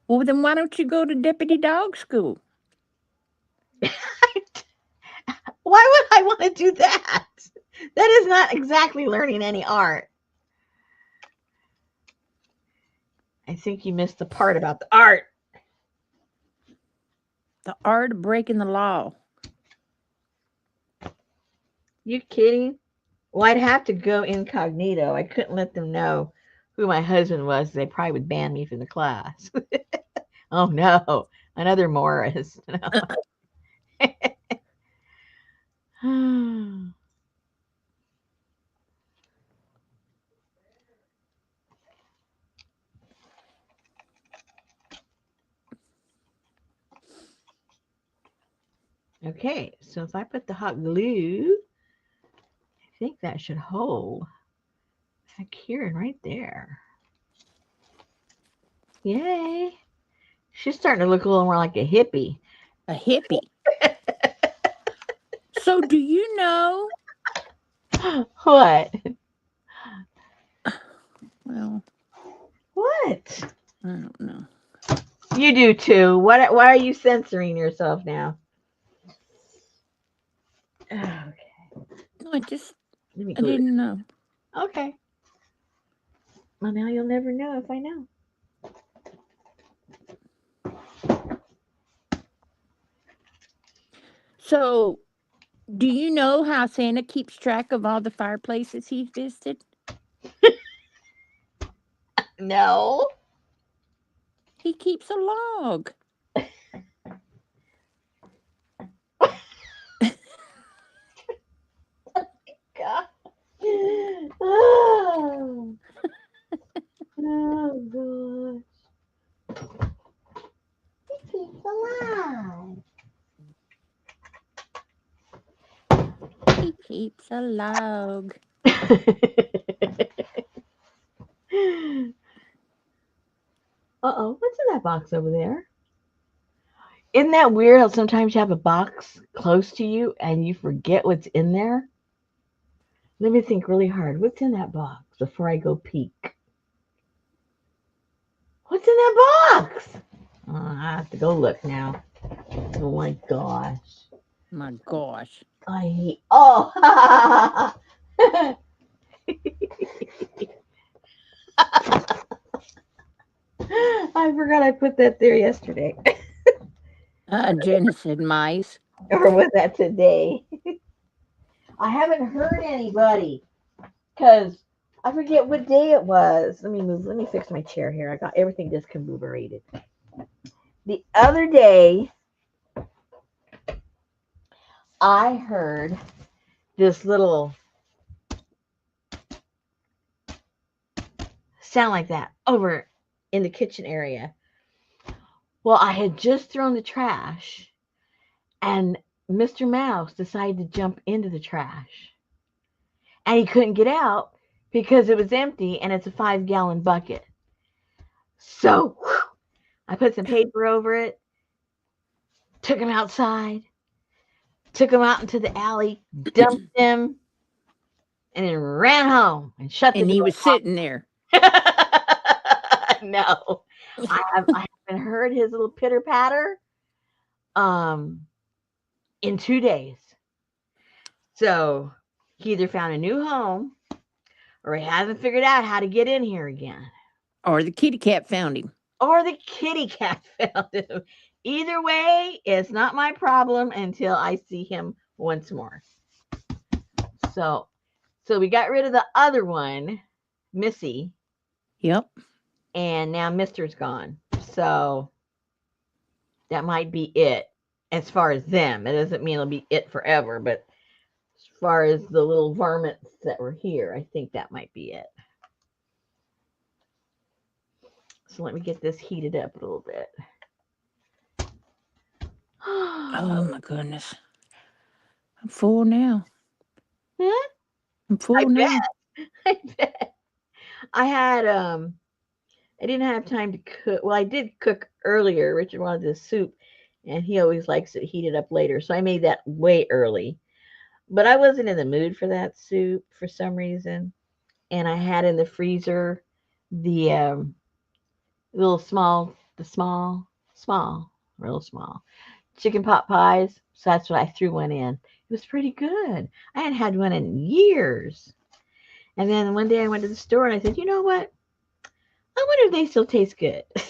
Well, then why don't you go to deputy dog school? Why would I want to do that? That is not exactly learning any art. I think you missed the part about the art. The art of breaking the law. You kidding? Well, I'd have to go incognito. I couldn't let them know who my husband was. They probably would ban me from the class. Oh no, another Morris. Okay, so if I put the hot glue, I think that should hold. Heck, here and right there. Yay. She's starting to look a little more like a hippie. A hippie. So, do you know? What? Well, What? I don't know. You do too. What? Why are you censoring yourself now? Okay, No, I just let me I glue it. didn't know. Okay. Well, now you'll never know if I know. So, do you know how Santa keeps track of all the fireplaces he's visited? No. He keeps a log. God. Oh, oh gosh. He keeps alive. He keeps a log. Uh-oh, what's in that box over there? Isn't that weird how sometimes you have a box close to you and you forget what's in there? Let me think really hard. What's in that box before I go peek? What's in that box? I have to go look now. Oh my gosh. My gosh. I hate. Oh! I forgot I put that there yesterday. Jenna said mice. Or was that today? I haven't heard anybody because I forget what day it was. Let me move. Let me fix my chair here. I got everything discombobulated. The other day, I heard this little sound like that over in the kitchen area. Well, I had just thrown the trash, and Mr. Mouse decided to jump into the trash, and he couldn't get out because it was empty, and it's a 5-gallon bucket. So I put some paper over it, took him outside, took him out into the alley, dumped him, and then ran home and shut the And he door. was sitting there. No, I haven't heard his little pitter patter um in 2 days. So he either found a new home or he hasn't figured out how to get in here again. Or the kitty cat found him. Or the kitty cat found him. Either way, it's not my problem until I see him once more. So so we got rid of the other one, Missy, Yep. and now Mister's gone. So that might be it as far as them. It doesn't mean it'll be it forever, but as far as the little varmints that were here, I think that might be it. So let me get this heated up a little bit. Oh my goodness. I'm full now. Huh? I'm I full now. bet. I bet. I had I didn't have time to cook. Well, I did cook earlier. Richard wanted this soup, and he always likes it heated up later. So I made that way early. But I wasn't in the mood for that soup for some reason. And I had in the freezer the little small, real small chicken pot pies. So that's what I threw one in. It was pretty good. I hadn't had one in years. And then one day I went to the store and I said, you know what? I wonder if they still taste good. And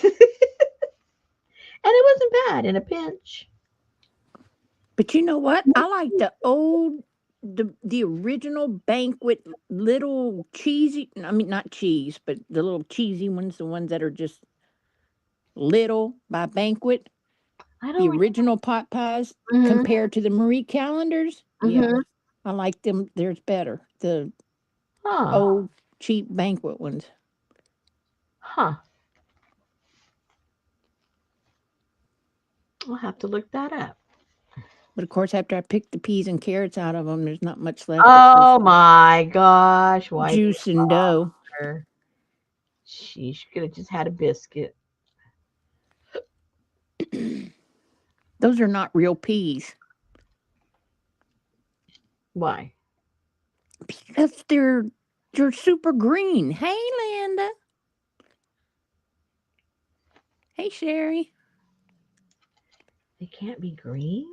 it wasn't bad in a pinch. But you know what? I like the original banquet little cheesy. I mean, not cheese, but the little cheesy ones, the ones that are just little by banquet. I The don't. original pot pies Mm-hmm, compared to the Marie calendars. Yeah, mm-hmm. I like them. There's better. The Huh. old cheap banquet ones. Huh. I'll have to look that up. But of course, after I pick the peas and carrots out of them, there's not much left but just Oh my gosh. Why did juice and dough. her? She could have just had a biscuit. Those are not real peas Why? because they're super green. Hey, Linda. Hey, Sherry. They can't be green?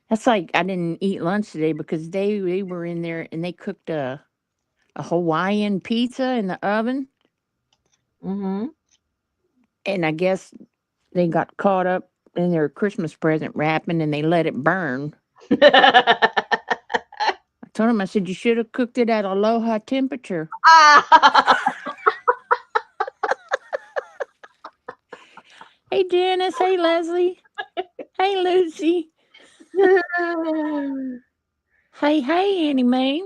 That's like I didn't eat lunch today because they were in there and they cooked a Hawaiian pizza in the oven, Mm-hmm. and I guess they got caught up in their Christmas present wrapping and they let it burn. I told him, I said, you should have cooked it at aloha temperature. Hey, Janice. Hey, Leslie. Hey, Lucy. Hey, hey, Annie Mae.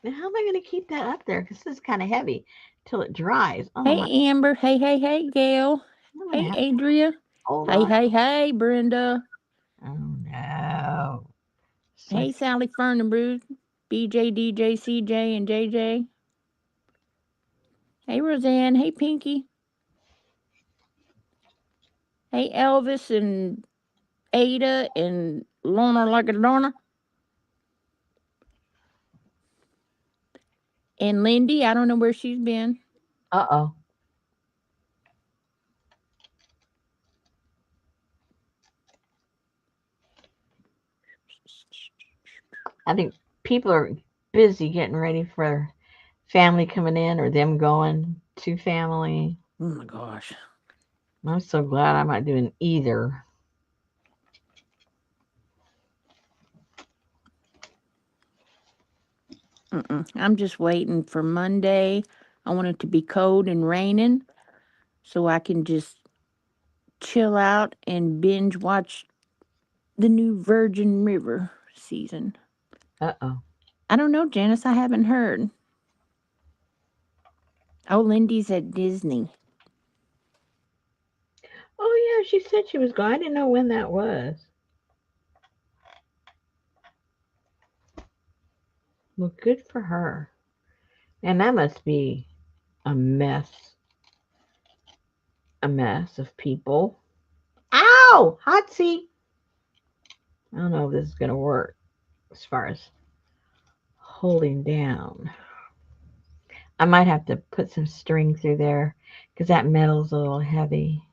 Now, how am I going to keep that up there? Because this is kind of heavy till it dries. Oh my! Hey, Amber. Hey, hey, hey, Gail. I'm going to Hey, have to Adria. hold Hey, on. hey, hey, Brenda. Oh no! So Hey, Sally Fernabrew. BJ, DJ, CJ, and JJ. Hey, Roseanne. Hey, Pinky. Hey, Elvis and Ada and Lorna like a Lorna. And Lindy. I don't know where she's been. uh-oh. I think people are busy getting ready for family coming in or them going to family. Oh, my gosh. I'm so glad I'm not doing either. I'm just waiting for Monday. I want it to be cold and raining so I can just chill out and binge watch the new Virgin River season. Uh-oh. I don't know, Janice. I haven't heard. Oh, Lindy's at Disney. Oh yeah, she said she was going. I didn't know when that was. Well, good for her. And that must be a mess. A mess of people. Ow! Hot seat. I don't know if this is gonna work as far as holding down. I might have to put some string through there because that metal's a little heavy.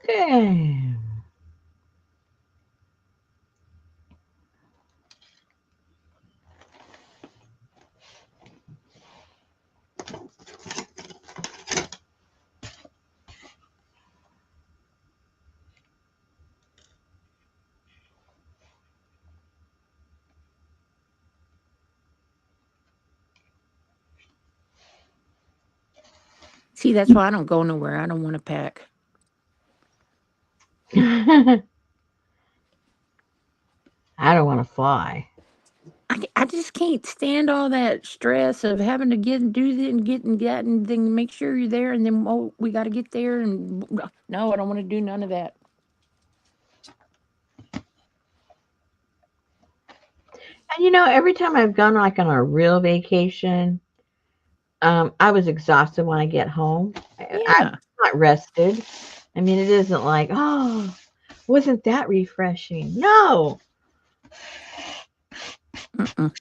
Okay. See, that's why I don't go nowhere. I don't want to pack. I don't want to fly. I just can't stand all that stress of having to get and do this and get and then make sure you're there and then oh we got to get there and no I don't want to do none of that. And every time I've gone like on a real vacation, I was exhausted when I get home. I'm Yeah. not rested. I mean, it isn't like, oh, wasn't that refreshing? No. Mm-mm.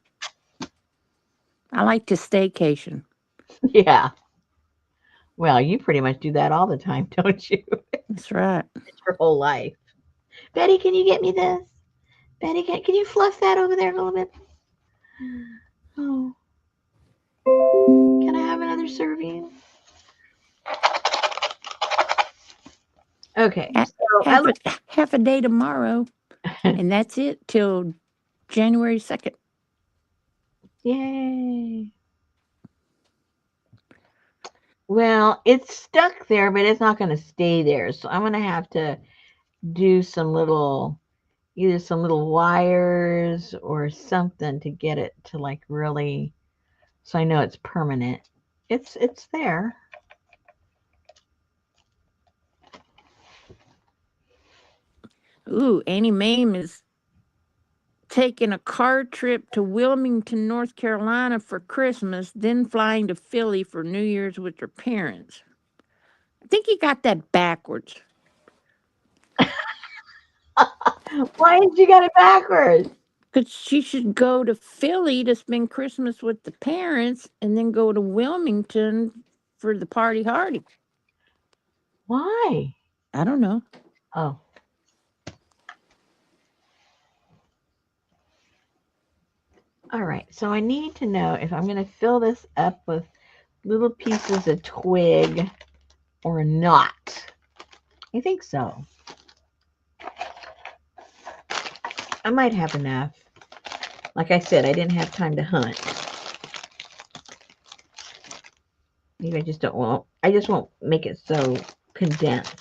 I like to staycation. Yeah. Well, you pretty much do that all the time, don't you? That's right. It's your whole life. Betty, can you get me this? Betty, can you fluff that over there a little bit? Oh, can I have another serving? Okay, Ha- so I half a look. half a day tomorrow, and that's it till January 2nd. Yay! Well, it's stuck there, but it's not going to stay there. So I'm going to have to do either some little wires or something to get it to like really, so I know it's permanent. It's there. Ooh, Annie Mame is taking a car trip to Wilmington, North Carolina for Christmas, then flying to Philly for New Year's with her parents. I think you got that backwards. Why did you got it backwards? Because she should go to Philly to spend Christmas with the parents and then go to Wilmington for the party hardy. Why? I don't know. Oh, all right. So I need to know if I'm going to fill this up with little pieces of twig or not. I think so. I might have enough. Like I said, I didn't have time to hunt. Maybe I just don't want. I just won't make it so condensed.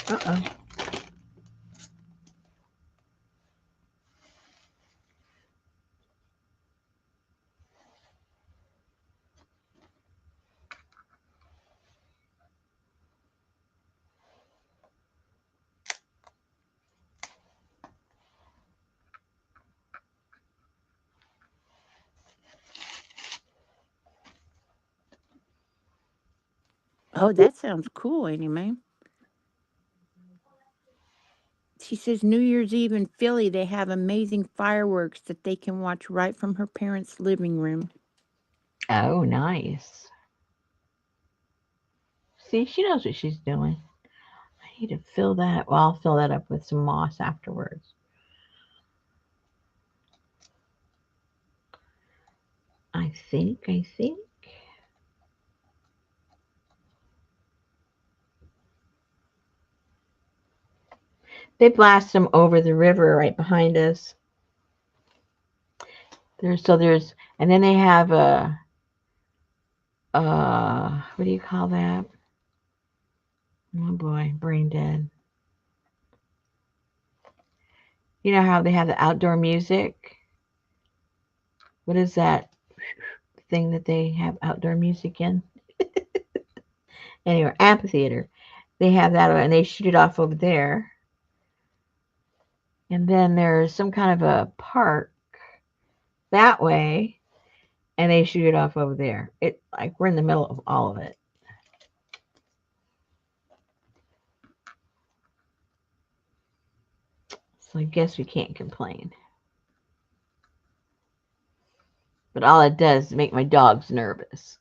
Uh oh. Oh, that sounds cool, anyway. She says New Year's Eve in Philly, they have amazing fireworks that they can watch right from her parents' living room. Oh, nice. See, she knows what she's doing. I need to fill that. Well, I'll fill that up with some moss afterwards. I think. They blast them over the river right behind us. And then they have what do you call that? Oh boy, brain dead. You know how they have the outdoor music? What is that thing that they have outdoor music in? Anyway, amphitheater. They have that, and they shoot it off over there. And then there's some kind of a park that way, and they shoot it off over there. It like we're in the middle of all of it. So I guess we can't complain. But all it does is make my dogs nervous.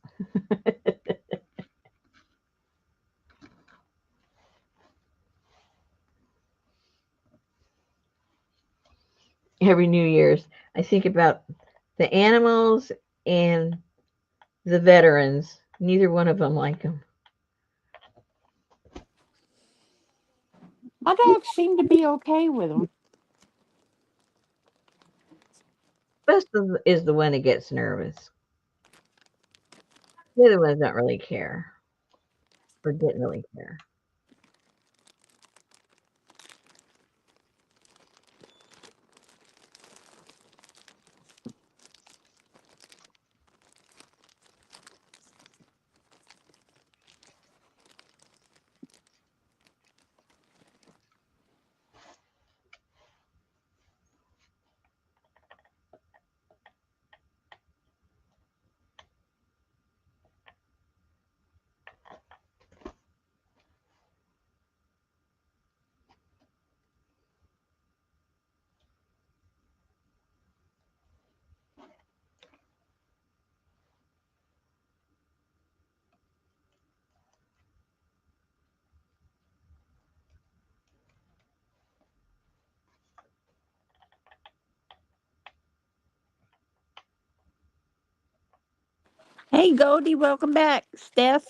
Every New Year's, I think about the animals and the veterans. Neither one of them like them. My dogs seem to be okay with them. Best is the one that gets nervous. The other ones don't really care or didn't really care. Hey, Goldie, welcome back. Steph.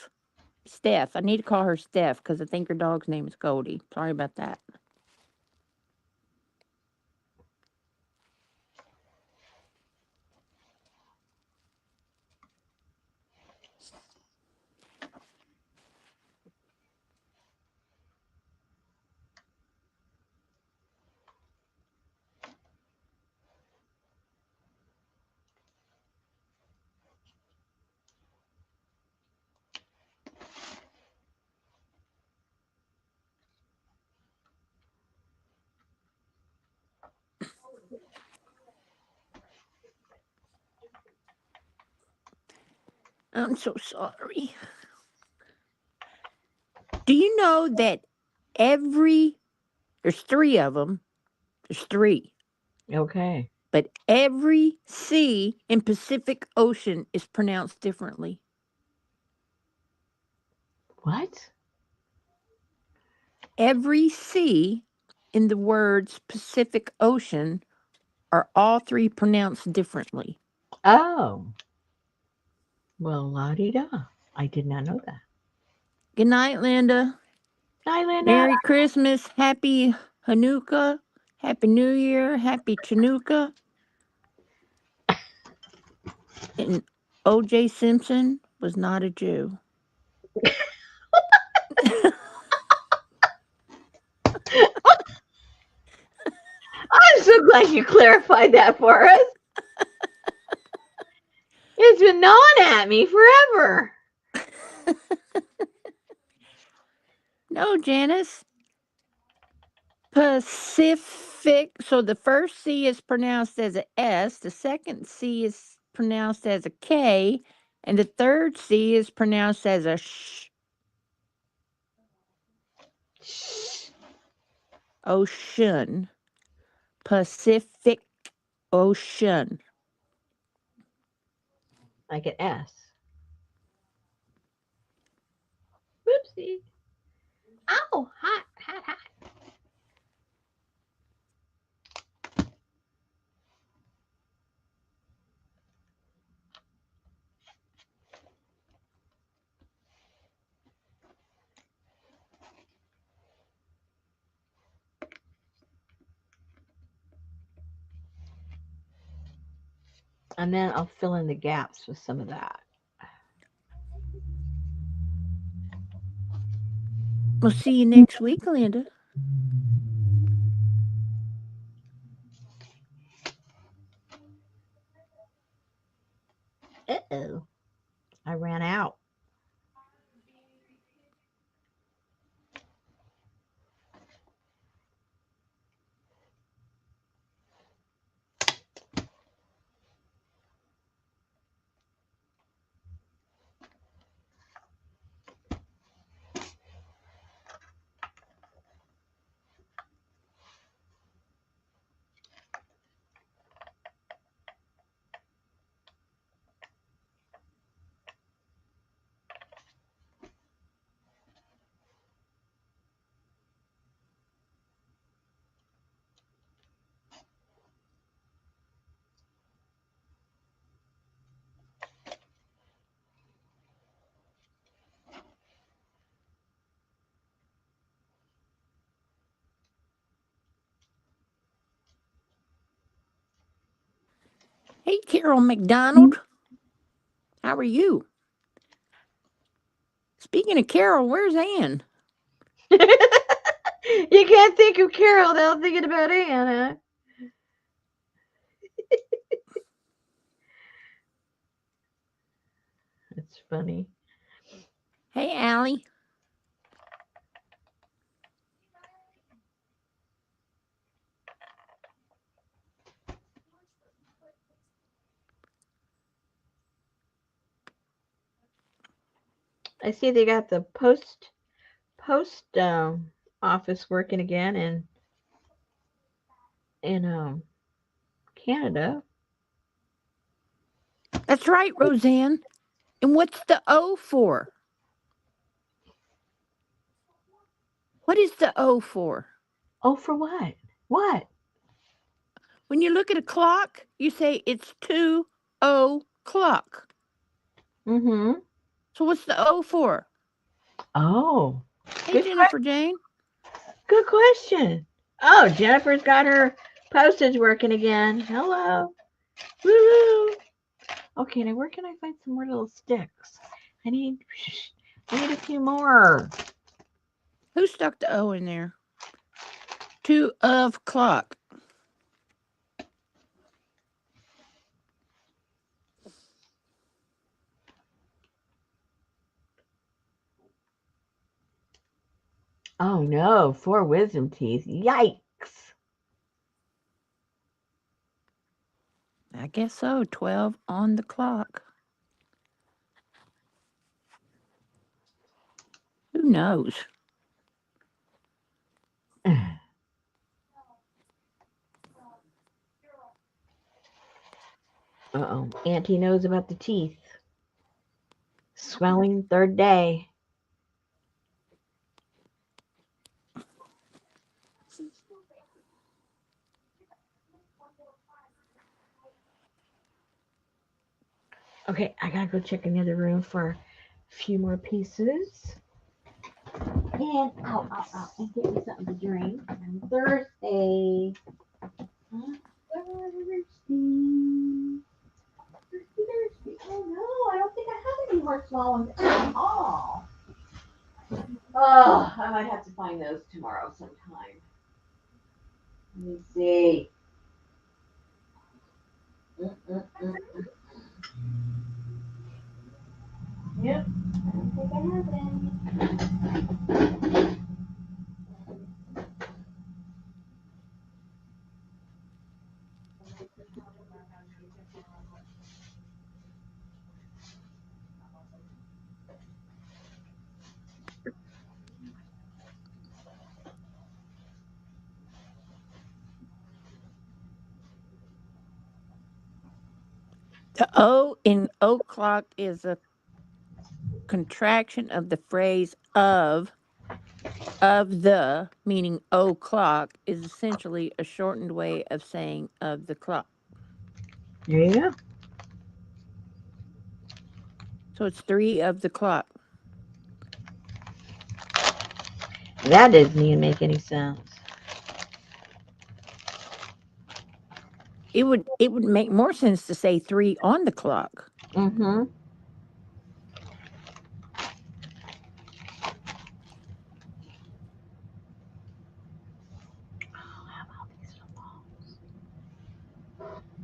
Steph. I need to call her Steph because I think her dog's name is Goldie. Sorry about that. I'm so sorry. Do you know that there's three of them, there's three, Okay. but every C in Pacific Ocean is pronounced differently? What? Every C in the words Pacific Ocean are all three pronounced differently. Oh. Well, la di da. I did not know that. Good night, Linda. Hi, Linda. Merry Christmas. Happy Hanukkah. Happy New Year. Happy Chanukah. And O.J. Simpson was not a Jew. I'm so glad you clarified that for us. It's been gnawing at me forever. No, Janice. Pacific. So the first C is pronounced as a S, the second C is pronounced as a K, and the third C is pronounced as a sh. Shh. Ocean. Pacific Ocean. Like an S. Whoopsie. Ow, hot, hot, hot. And then I'll fill in the gaps with some of that. We'll see you next week, Linda. Uh-oh. I ran out. Hey, Carol McDonald. How are you? Speaking of Carol, where's Ann? You can't think of Carol without thinking about Anna. That's funny. Hey, Allie. I see they got the post office working again in Canada. That's right, Roseanne. And what's the O for? What is the O for? Oh, for what? What? When you look at a clock, you say it's 2 o'clock. Mm-hmm. So what's the O for? Oh, Hey, good Jennifer Jane. good question. Oh, Jennifer's got her postage working again. Hello. Woo! Okay, now where can I find some more little sticks? I need I need a few more. Who stuck the O in there? 2 o'clock. Oh no, 4 wisdom teeth. Yikes. I guess so. 12 on the clock. Who knows? Uh-oh. Auntie knows about the teeth. Swelling third day. Okay, I gotta go check in the other room for a few more pieces. And and get me something to drink. I'm thirsty. I'm thirsty. Thirsty. Oh no, I don't think I have any more small ones at all. Oh, I might have to find those tomorrow sometime. Let me see. Mm-mm-mm. Yep, I don't think I have any. The O in o'clock is a contraction of the phrase of the, meaning o'clock, is essentially a shortened way of saying of the clock. There you go. So it's 3 of the clock. That doesn't even make any sense. It would make more sense to say 3 on the clock. Mm-hmm. Oh, how about these little balls?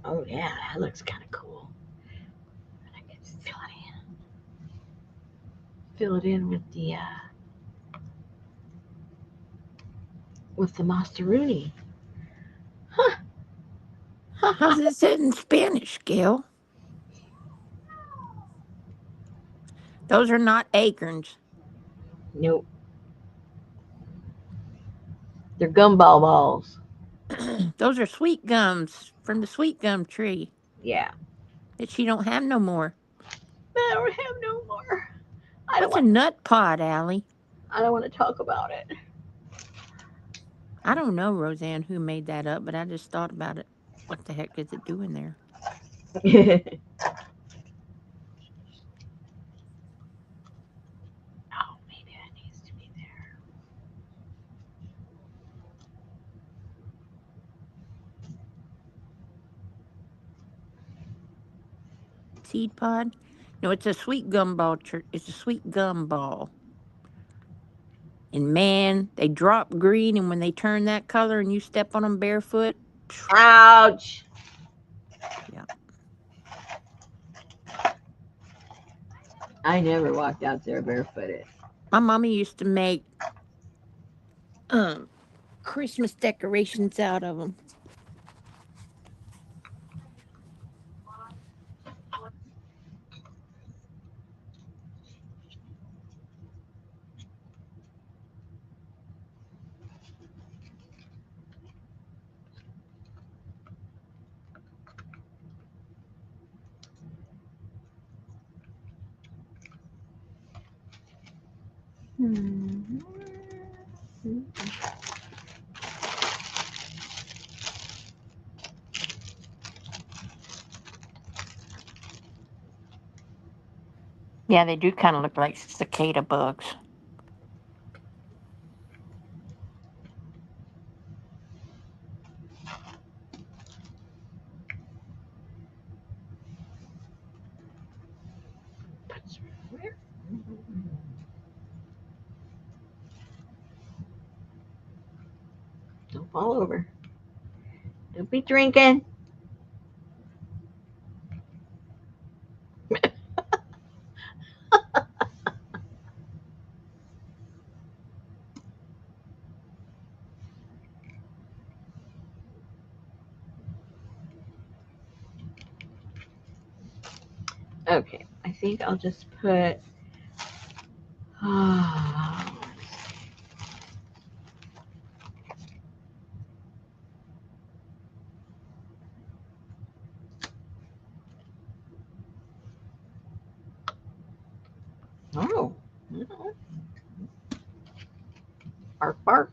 Oh yeah, that looks kind of cool. And I can fill it in with the mastaruni. Huh. How's it said in Spanish, Gail? Those are not acorns. Nope, they're gumball balls. Those are sweet gums from the sweet gum tree Yeah. that she don't have no more. I don't have no more. I don't What's a want. nut pod, Allie? I don't want to talk about I don't know, Roseanne, who made that up, but I just thought about it. What the heck is it doing there? it. Oh, maybe that needs to be there. Seed pod? No, it's a sweet gumball. It's a sweet gumball. And man, they drop green, and when they turn that color and you step on them barefoot, Ouch. yeah. I never walked out there barefooted. My mommy used to make um Christmas decorations out of them. Hmm. Yeah, they do kind of look like cicada bugs. Don't fall over. Don't be drinking. Okay, I think I'll just put. Oh, bark, bark.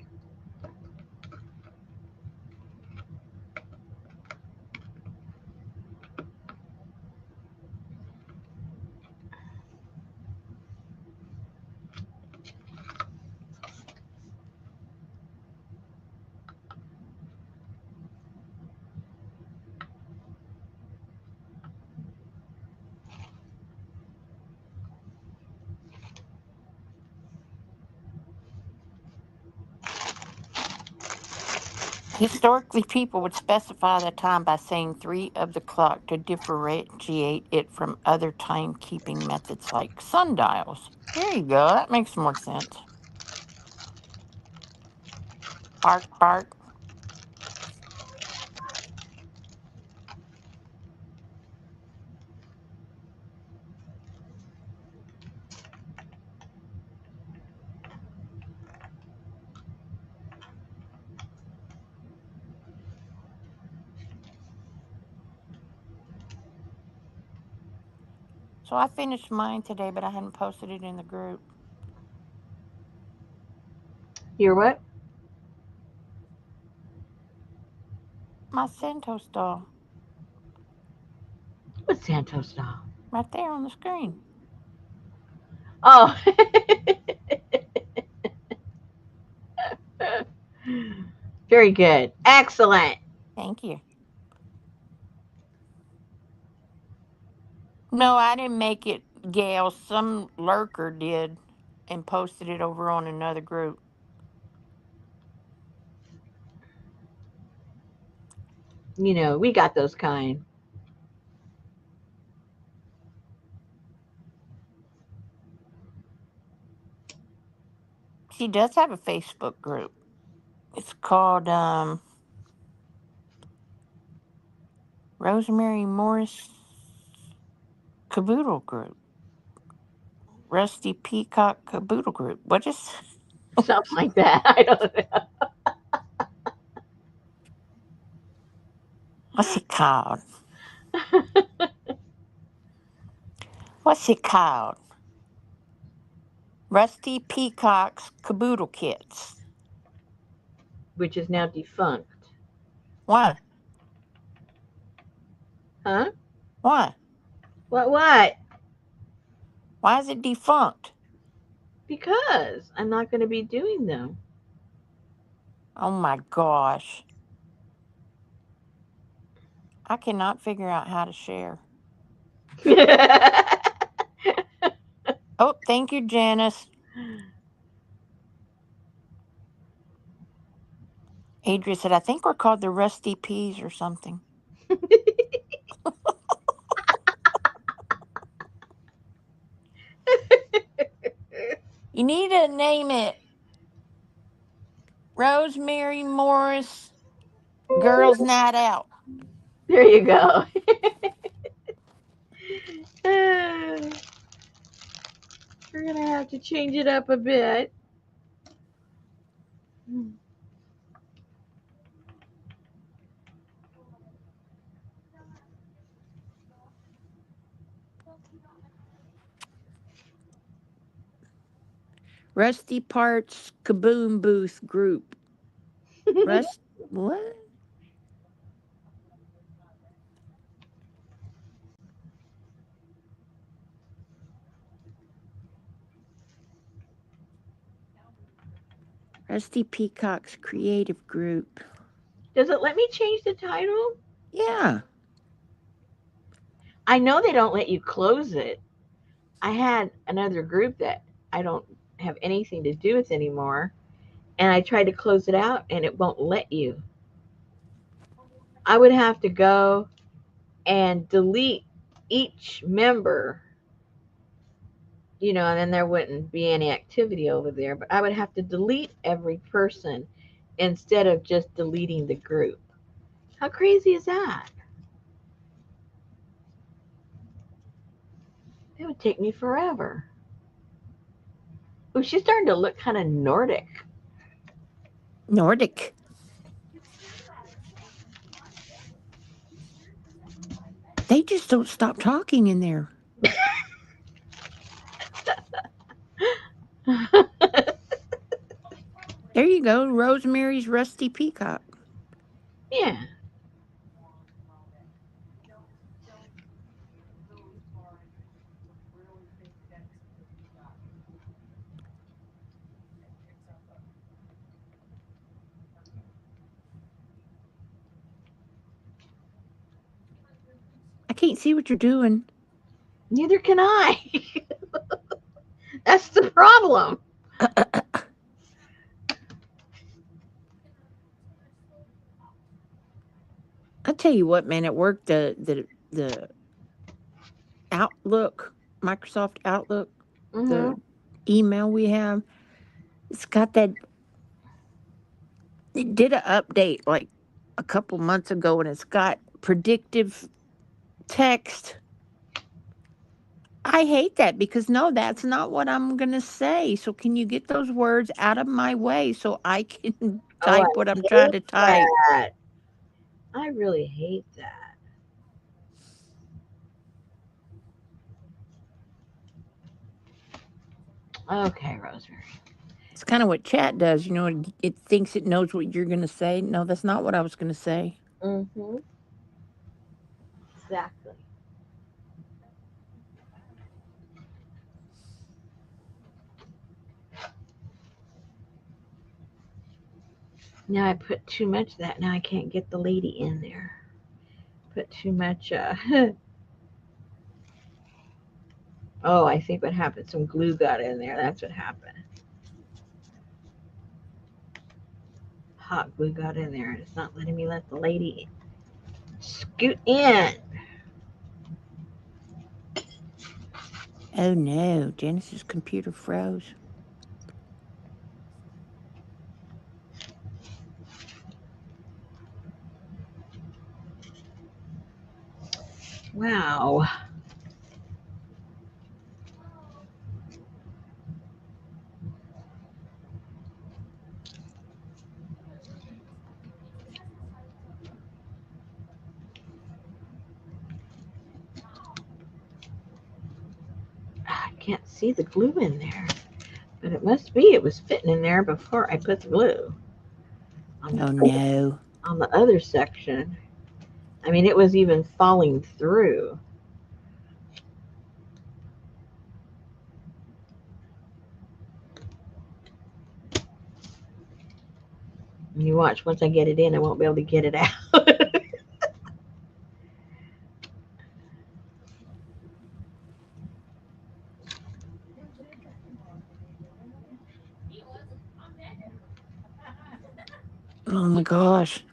Historically, people would specify the time by saying 3 of the clock to differentiate it from other timekeeping methods like sundials. There you go. That makes more sense. Bark, bark. So I finished mine today, but I hadn't posted it in the group. You're what? My Santos doll, What's Santos doll? right there on the screen. Oh. Very good. Excellent. Thank you. No, I didn't make it, Gail. Some lurker did and posted it over on another group. We got those kind. She does have a Facebook group. It's called Rosemary Morris Caboodle Group. Rusty Peacock Caboodle Group. What is Something like that. I don't know. what's it called? What's it called? Rusty Peacock's Caboodle Kits. Which is now defunct. Why? Huh? Why? What? Why is it defunct? Because I'm not going to be doing them. Oh my gosh. I cannot figure out how to share. Oh, thank you, Janice. Adria said, I think we're called the Rusty Peas or something. You need to name it Rosemary Morris Girls Night Out. There you go. We're going to have to change it up a bit. Rusty Parts Kaboom Booth Group. Rust what? Rusty Peacock's creative group. Does it let me change the title? Yeah. I know they don't let you close it. I had another group that I don't have anything to do with anymore, and I tried to close it out and it won't let you. I would have to go and delete each member, and then there wouldn't be any activity over there. But I would have to delete every person instead of just deleting the group. How crazy is that? It would take me forever. Oh, she's starting to look kind of Nordic. Nordic. They just don't stop talking in there. There you go. Rosemary's Rusty Peacock. Yeah. I can't see what you're doing. Neither can I. That's the problem. I tell you what, man, at work the Outlook, Microsoft Outlook, Mm-hmm. the email we have, it's got that. It did an update like a couple months ago, and it's got predictive text. I hate that because no, that's not what I'm gonna say. So can you get those words out of my way so I can Oh, type I what I'm trying hate to type? that. I really hate that. Okay, Rosemary. It's kind of what chat does, it thinks it knows what you're gonna say. No, that's not what I was gonna say. Mm-hmm. Exactly. Now I put too much of that. Now I can't get the lady in there. Put too much. Oh, I think what happened. Some glue got in there. That's what happened. Hot glue got in there, and it's not letting me let the lady scoot in. Oh no, Janice's computer froze. Wow. I can't see the glue in there, but it must be. It was fitting in there before I put the glue on Oh the no. on the other section. I mean, it was even falling through. And you watch, once I get it in, I won't be able to get it out. Oh my gosh.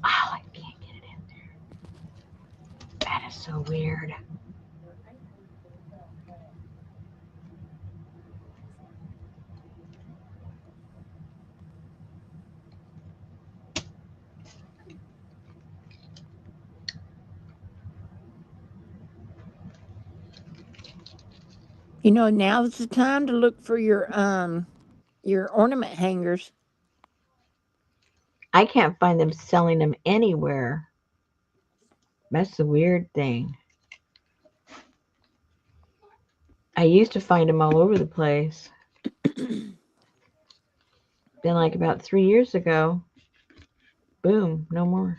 Oh, I can't get it in. That is so weird. Now's the time to look for your ornament hangers. I can't find them selling them anywhere. That's the weird thing. I used to find them all over the place. Then, like about 3 years ago, boom, no more.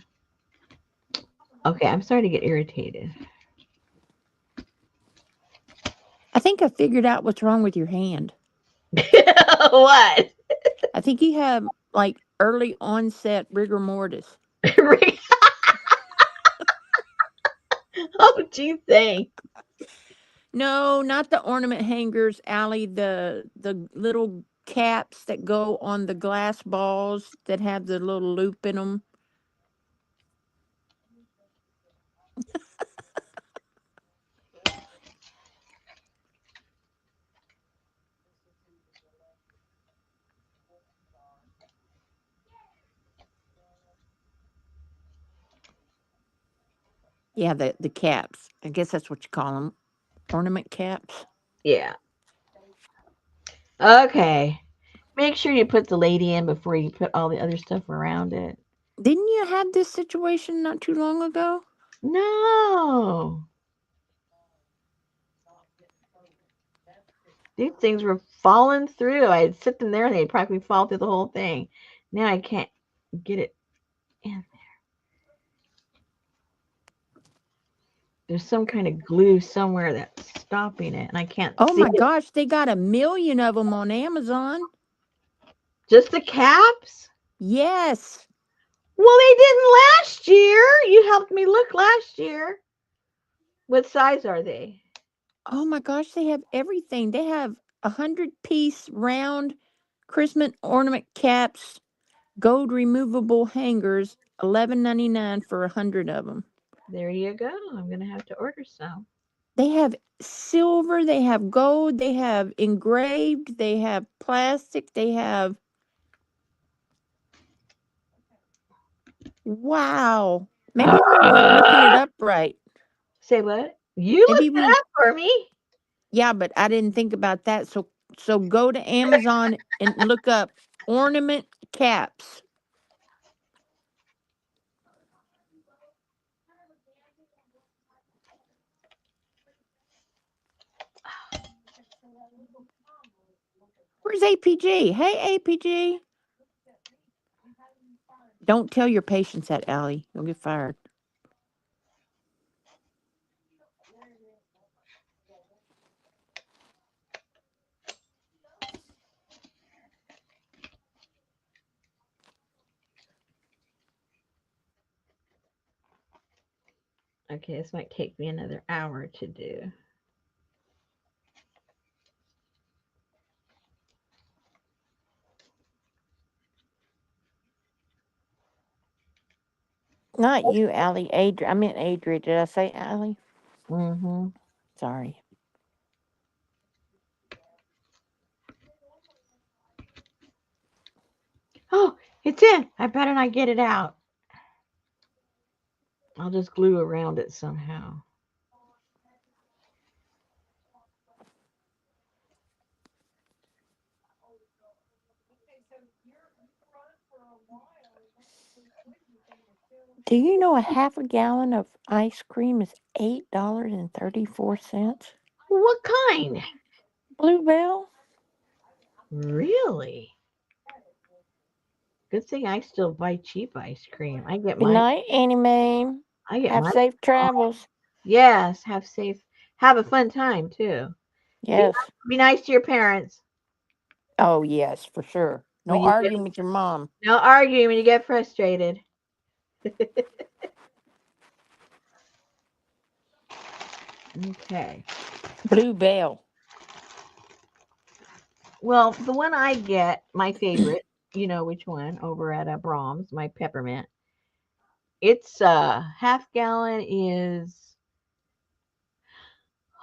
Okay, I'm starting to get irritated. I think I figured out what's wrong with your hand. What? I think you have like early onset rigor mortis. Oh, gee, thanks. No, not the ornament hangers, Allie. The little caps that go on the glass balls that have the little loop in them. Yeah, the caps. I guess that's what you call them. Ornament caps. Yeah. Okay. Make sure you put the lady in before you put all the other stuff around it. Didn't you have this situation not too long ago? No. These things were falling through. I'd sit them there and they'd practically fall through the whole thing. Now I can't get it in. There's some kind of glue somewhere that's stopping it, and I can't Oh see my it. gosh, they got 1 million of them on Amazon. Just the caps? Yes. Well, they didn't last year. You helped me look last year. What size are they? Oh my gosh, they have everything. They have 100-piece round Christmas ornament caps, gold removable hangers, 11.99 for 100 of them. There you go. I'm going to have to order some. They have silver, they have gold, they have engraved, they have plastic, they have wow. Maybe we weren't looking it up right. Say what? You Maybe looked it we up for me. yeah, but I didn't think about that. So go to Amazon and look up ornament caps. Where's APG? Hey APG. Don't tell your patients that, Allie. You'll get fired. Okay, this might take me another hour to do. Not you, Allie. Adri. I meant Adria. Did I say Allie? Mm-hmm. Sorry. Oh, it's in. I better not get it out. I'll just glue around it somehow. Do you know a half a gallon of ice cream is $8.34? What kind? Bluebell? Really? Good thing I still buy cheap ice cream. I get Good mine. night, Annie Mae. I get Have mine. safe travels. Yes, have a fun time too. Be Yes. be nice to your parents Oh, yes, for sure. No when you get arguing with your mom. no arguing when you get frustrated. Okay. Bluebell. Well, the one I get, my favorite, you know which one, over at Brahms, my peppermint. It's half gallon is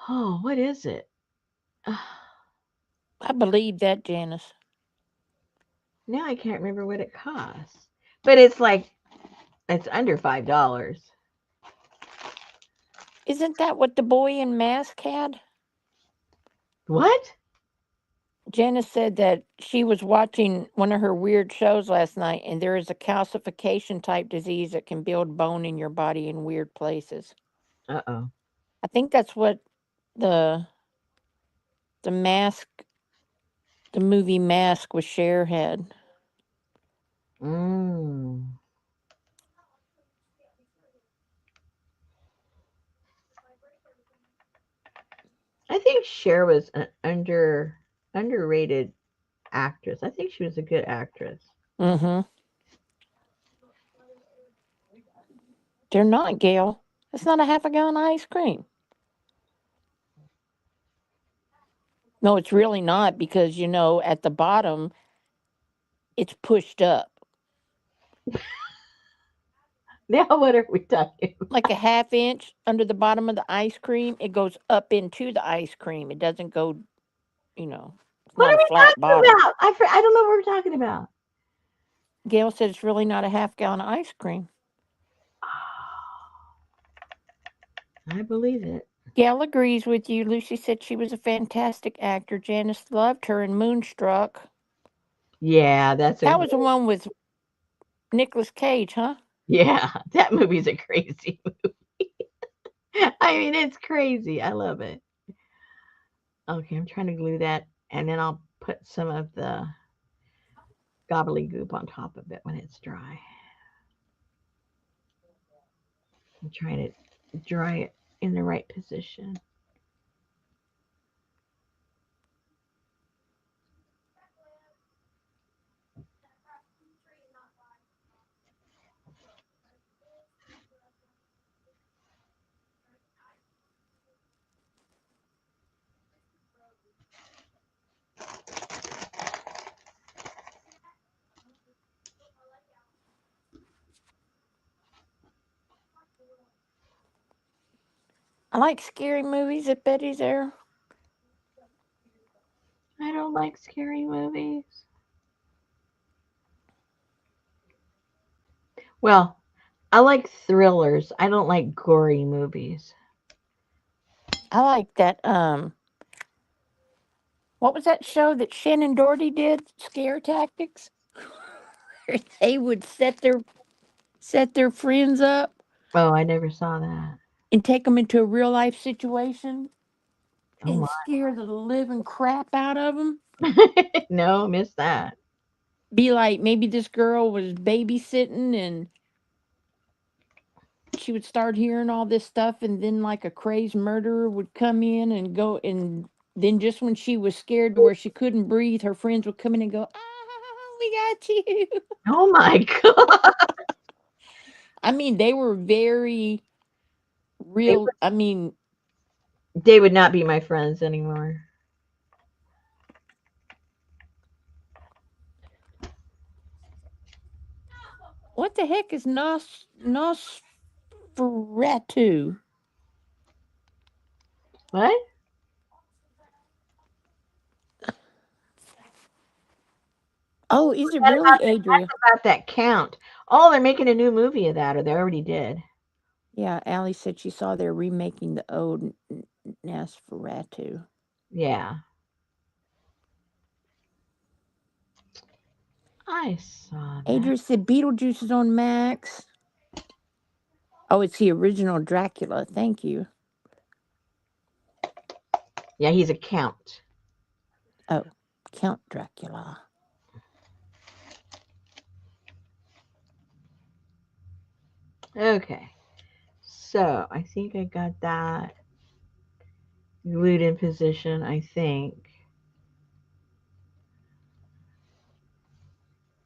oh, what is it? I believe that, Janice. Now I can't remember what it costs. But it's like it's under $5. Isn't that what the boy in mask had? What? Janice said that she was watching one of her weird shows last night, and there is a calcification type disease that can build bone in your body in weird places. Uh-oh. I think that's what the the mask, the movie Mask with Cher had. Mm. I think Cher was an underrated actress. I think she was a good actress. Mm-hmm. They're not, Gail. It's not a half a gallon of ice cream. No, it's really not because, at the bottom, it's pushed up. Now what are we talking about? Like a half inch under the bottom of the ice cream, it goes up into the ice cream. It doesn't go, it's What not are a we flat talking bottom. about? I don't know what we're talking about. Gail said it's really not a half gallon of ice cream. I believe it. Gail agrees with you. Lucy said she was a fantastic actor. Janice loved her in Moonstruck. Yeah, that's a That was the one with Nicolas Cage, huh? yeah. That movie's a crazy. I mean, it's crazy. I love it. Okay, I'm trying to glue that, and then I'll put some of the gobbledygook on top of it when it's dry. I'm trying to dry it in the right position. I like scary movies if Betty's there. I don't like scary movies. Well, I like thrillers. I don't like gory movies. I like that. What was that show that Shannon Doherty did? Scare Tactics. They would set their friends up Oh, I never saw that. and take them into a real life situation Oh and my. scare the living crap out of them. No, miss that. Be like, maybe this girl was babysitting and she would start hearing all this stuff, and then like a crazed murderer would come in and go, and then just when she was scared to where she couldn't breathe, her friends would come in and go, "Ah, we got you." Oh my god. I mean, they were very They real. I mean, they would not be my friends anymore. what the heck is Nosferatu? What? Oh, is it really, Adria? About that count. Oh, they're making a new movie of that, or they already did. Yeah, Allie said she saw they're remaking the old Nosferatu. Yeah, I saw that. Adria said Beetlejuice is on Max. Oh, it's the original Dracula. Thank you. Yeah, he's a count. Oh, Count Dracula. Okay, so I think I got that glued in position. I think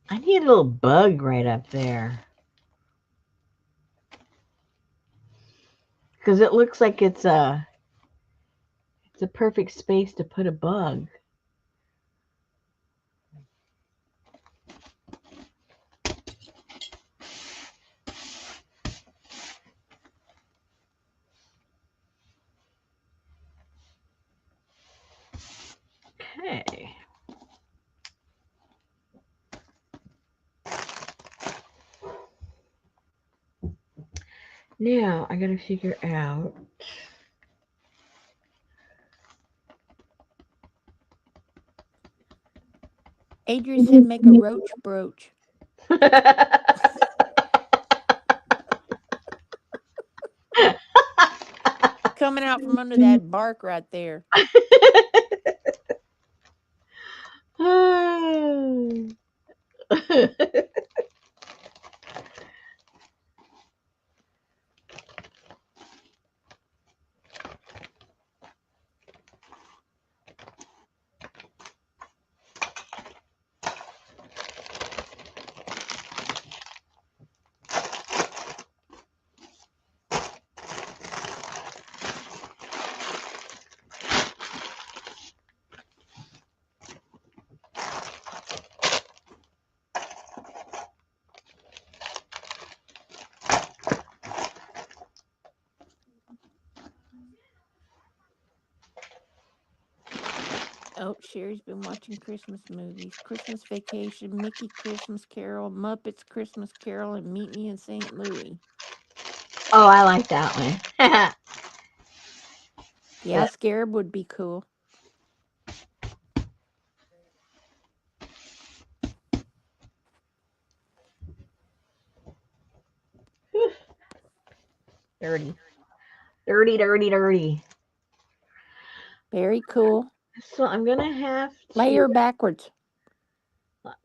I need a little bug right up there because it looks like it's a perfect space to put a bug. Okay. Now I gotta figure out. Adria said make a roach brooch. Coming out from under that bark right there. Oh, Sherry's been watching Christmas movies. Christmas Vacation, Mickey Christmas Carol, Muppets Christmas Carol, and Meet Me in St. Louis. Oh, I like that one. Yeah, But Scarab would be cool. whew, dirty, dirty, dirty, dirty. Very cool. So I'm gonna have Lay to. her backwards.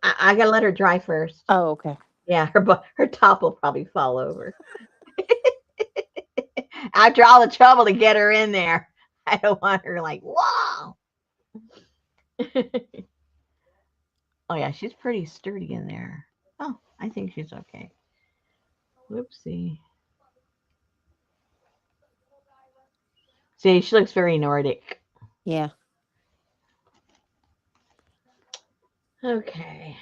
I gotta let her dry first. Oh, okay. Yeah, her top will probably fall over after all the trouble to get her in there. I don't want her like wow. Oh yeah, she's pretty sturdy in there. Oh, I think she's okay. Whoopsie. See, she looks very Nordic. Yeah. Okay.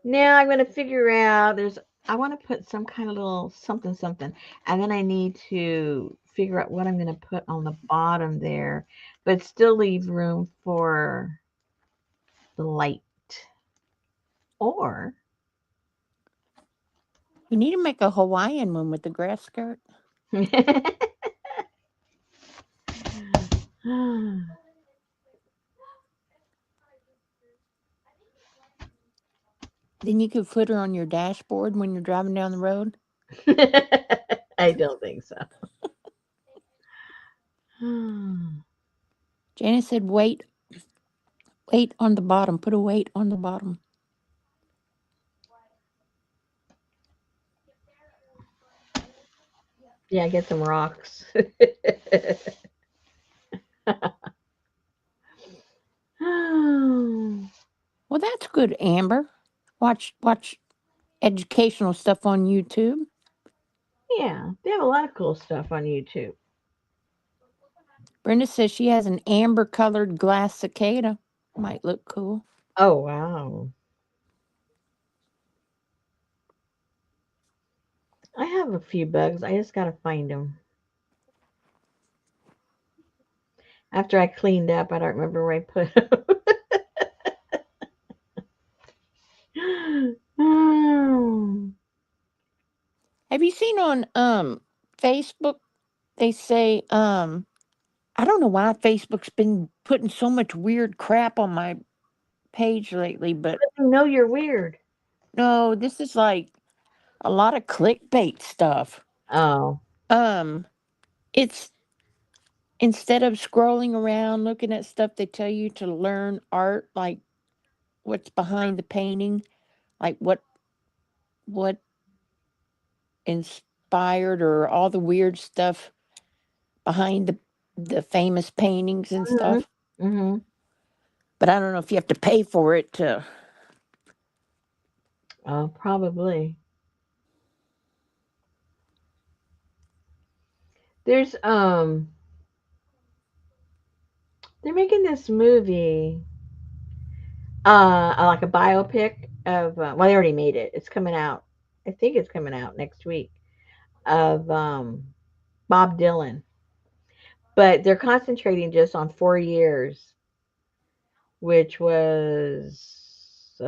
Now I'm gonna figure out there's I want to put some kind of little something something, and then I need to figure out what I'm gonna put on the bottom there, but still leave room for the light. Or You need to make a Hawaiian one with the grass skirt. Then you could put her on your dashboard when you're driving down the road. I don't think so. Janice said, weight on the bottom. Put a weight on the bottom. Yeah, get some rocks. Well, that's good, Amber. Watch educational stuff on YouTube. Yeah, they have a lot of cool stuff on YouTube. Brenda says she has an amber colored glass cicada. Might look cool. Oh wow. I have a few bugs. I just gotta find them. After I cleaned up, I don't remember where I put them. Have you seen on Facebook? They say I don't know why Facebook's been putting so much weird crap on my page lately, but You know you're weird. no, this is like a lot of clickbait stuff. Oh. Um, it's instead of scrolling around looking at stuff, they tell you to learn art, like what's behind the painting, like what inspired or all the weird stuff behind the famous paintings and Hmm. stuff. Hmm. But I don't know if you have to pay for it to. Oh, probably. There's they're making this movie like a biopic of well they already made it. It's coming out. I think it's coming out next week of Bob Dylan. But they're concentrating just on 4 years, which was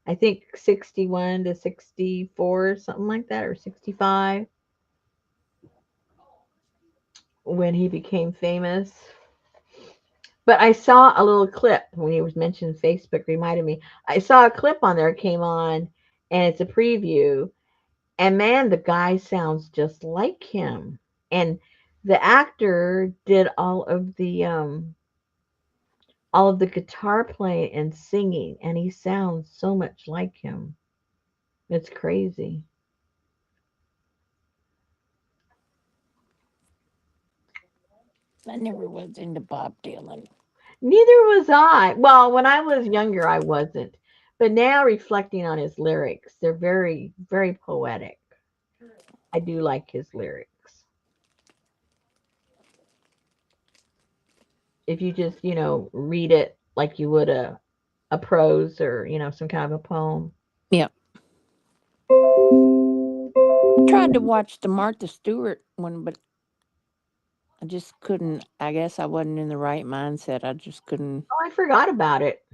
I think 61 to 64 something like that or 65 when he became famous. But I saw a little clip when he was mentioned Facebook reminded me. I saw a clip on there came on and it's a preview and man the guy sounds just like him. And the actor did all of the guitar playing and singing and he sounds so much like him. It's crazy. I never was into Bob Dylan. Neither was I. Well, when I was younger I wasn't. But now reflecting on his lyrics, they're very very poetic. I do like his lyrics. If you just, read it like you would a prose or, some kind of a poem. Yeah. I tried to watch the Martha Stewart one, but I just couldn't. I guess I wasn't in the right mindset. I just couldn't Oh, I forgot about it.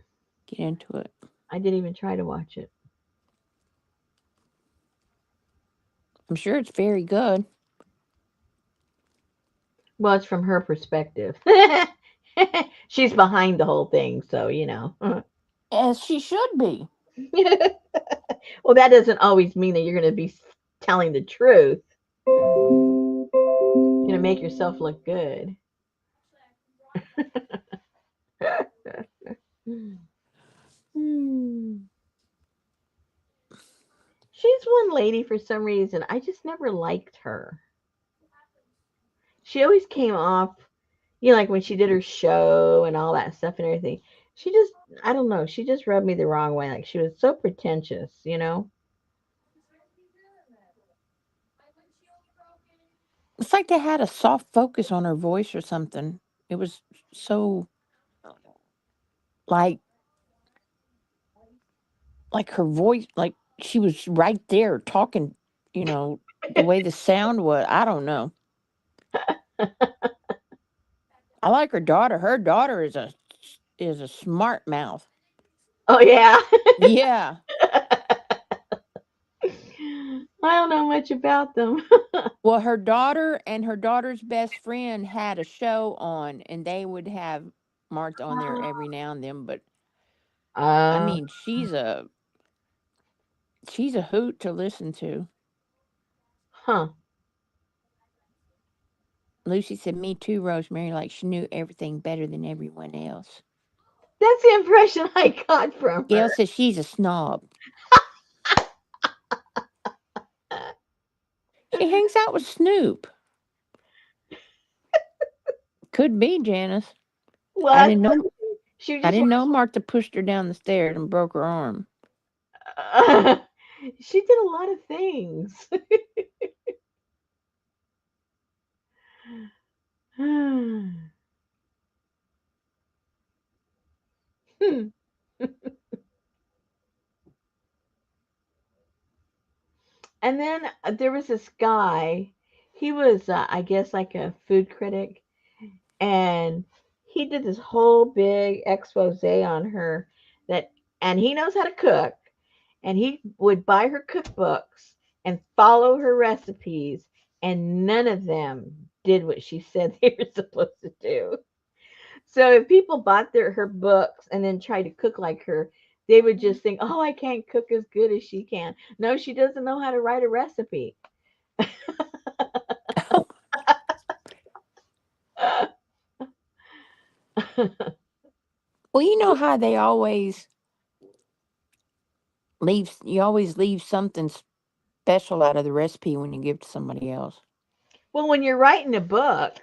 get into it. I didn't even try to watch it. I'm sure it's very good, Well, it's from her perspective. She's behind the whole thing, so you know. as she should be. Well, that doesn't always mean that you're going to be telling the truth. You're going to make yourself look good. Hmm. She's one lady for some reason. I just never liked her. She always came off, like when she did her show and all that stuff and everything. She just, I don't know, she just rubbed me the wrong way. Like she was so pretentious. It's like they had a soft focus on her voice or something. It was so like her voice, like she was right there talking. The way the sound was. I don't know. I like her daughter. Her daughter is a smart mouth. Oh, yeah. Yeah. I don't know much about them. Well, her daughter and her daughter's best friend had a show on, and they would have Martha on there every now and then. But I Uh, mean, she's a hoot to listen to. huh. Lucy said, "Me too, Rosemary." Like she knew everything better than everyone else. That's the impression I got from Gail her. says she's a snob. She hangs out with Snoop. Could be Janice. Well, I that's didn't know. she I just didn't know Martha pushed her down the stairs and broke her arm. she did a lot of things. And then there was this guy. He was, I guess, like a food critic, and he did this whole big expose on her that, and he knows how to cook, and he would buy her cookbooks and follow her recipes, and none of them did what she said they were supposed to do. So if people bought her books and then tried to cook like her, they would just think, "Oh, I can't cook as good as she can." No, she doesn't know how to write a recipe. Well, you know how they always you always leave something special out of the recipe when you give to somebody else. Well, when you're writing a book,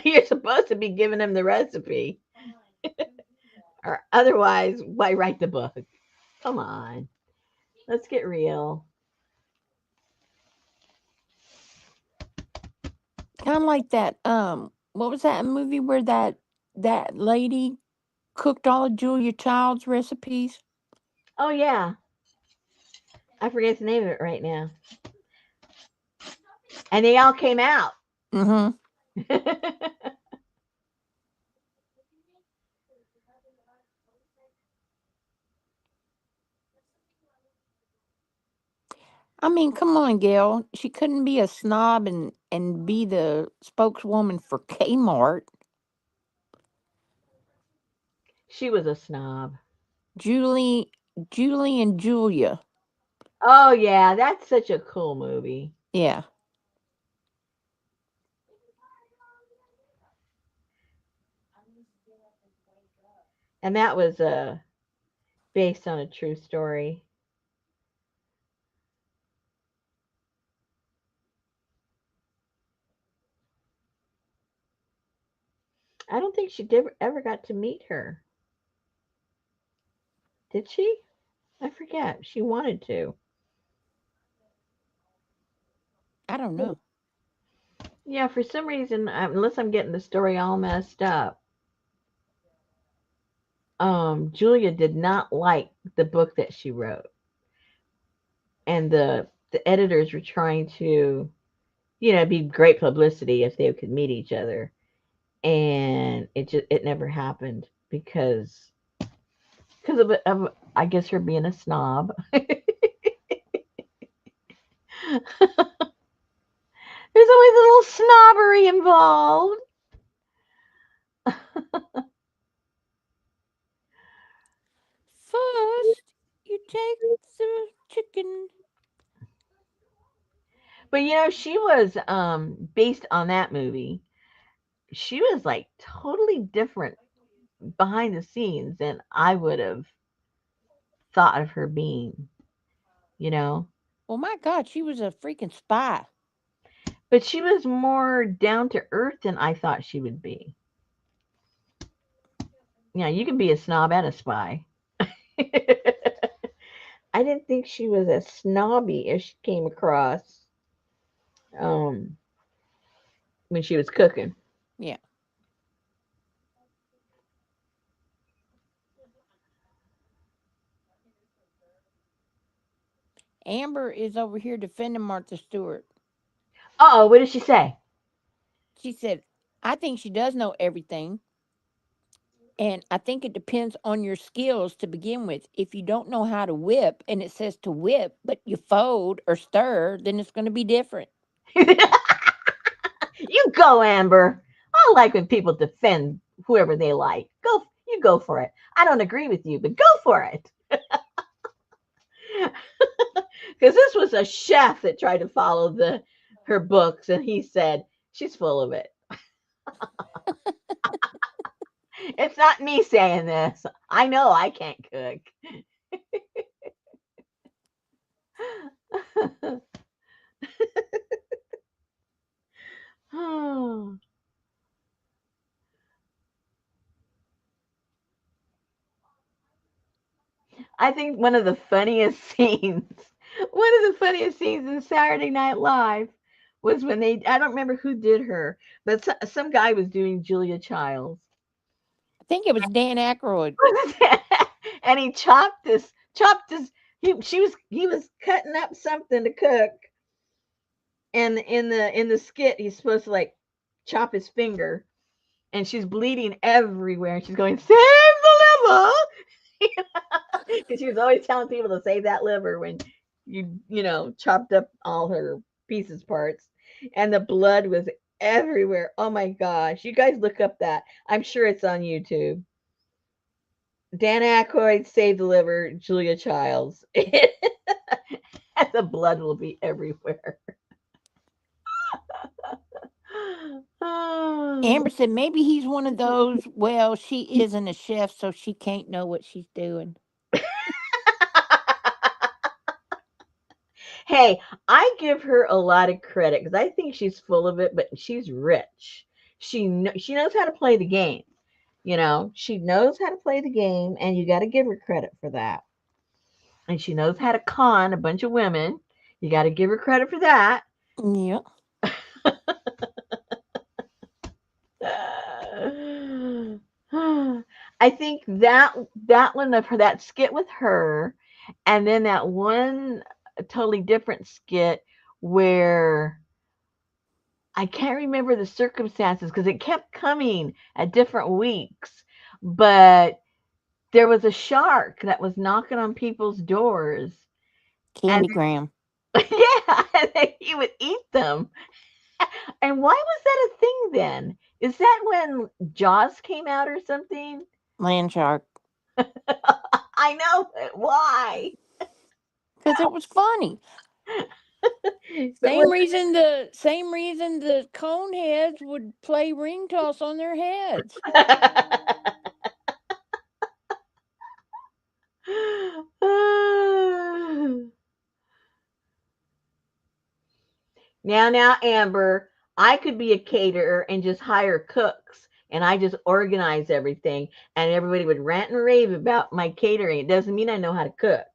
you're supposed to be giving them the recipe, or otherwise, why write the book? Come on, let's get real. Kind of like that. What was that movie where that lady cooked all of Julia Child's recipes? Oh yeah, I forget the name of it right now, and they all came out. Mm-hmm. I mean, come on, Gail. She couldn't be a snob and be the spokeswoman for Kmart. She was a snob. Julie, Julie and Julia. Oh yeah, that's such a cool movie, Yeah. and that was based on a true story. I don't think she did ever got to meet her. Did she? I forget. She wanted to. I don't know. Yeah, for some reason, unless I'm getting the story all messed up, Julia did not like the book that she wrote, and the editors were trying to, be great publicity if they could meet each other. and it never happened because of I guess her being a snob. There's always a little snobbery involved. First, you take the chicken. But she was based on that movie. She was like totally different behind the scenes than I would have thought of her being, you know. Well, my God, she was a freaking spy. But she was more down to earth than I thought she would be. You can be a snob and a spy. I didn't think she was as snobby as she came across um, when she was cooking. Yeah. Amber is over here defending Martha Stewart. Oh, what did she say? She said, I think she does know everything. And I think it depends on your skills to begin with. If you don't know how to whip and it says to whip, but you fold or stir, then it's going to be different. You go, Amber. I like when people defend whoever they like. Go, you go for it. I don't agree with you, but go for it. Because this was a chef that tried to follow the her books, and he said she's full of it. It's not me saying this. I know I can't cook. I think one of the funniest scenes in Saturday Night Live was when I don't remember who did her, but some guy was doing Julia Childs. I think it was Dan Aykroyd. And he he was cutting up something to cook, and in the skit he's supposed to like chop his finger, and she's bleeding everywhere, and she's going, save the liver. Because she was always telling people to save that liver when chopped up all her pieces parts, and the blood was everywhere. Oh my gosh, you guys look up that. I'm sure it's on YouTube. Dan Aykroyd, Save the Liver, Julia Childs. The blood will be everywhere. Amber said maybe he's one of those, well, she isn't a chef, so she can't know what she's doing. Hey, I give her a lot of credit because I think she's full of it, but she's rich. She knows how to play the game. She knows how to play the game, and you got to give her credit for that. And she knows how to con a bunch of women. You got to give her credit for that. Yeah. I think that one of her, that skit with her, and then that one totally different skit where I can't remember the circumstances because it kept coming at different weeks, but there was a shark that was knocking on people's doors, and Candygram. yeah, and he would eat them. And why was that a thing then? Is that when Jaws came out or something? Land shark. I know, but why? Because it was funny. But was Same reason the cone heads would play ring toss on their heads. now, Amber, I could be a caterer and just hire cooks, and I just organize everything, and everybody would rant and rave about my catering. It doesn't mean I know how to cook.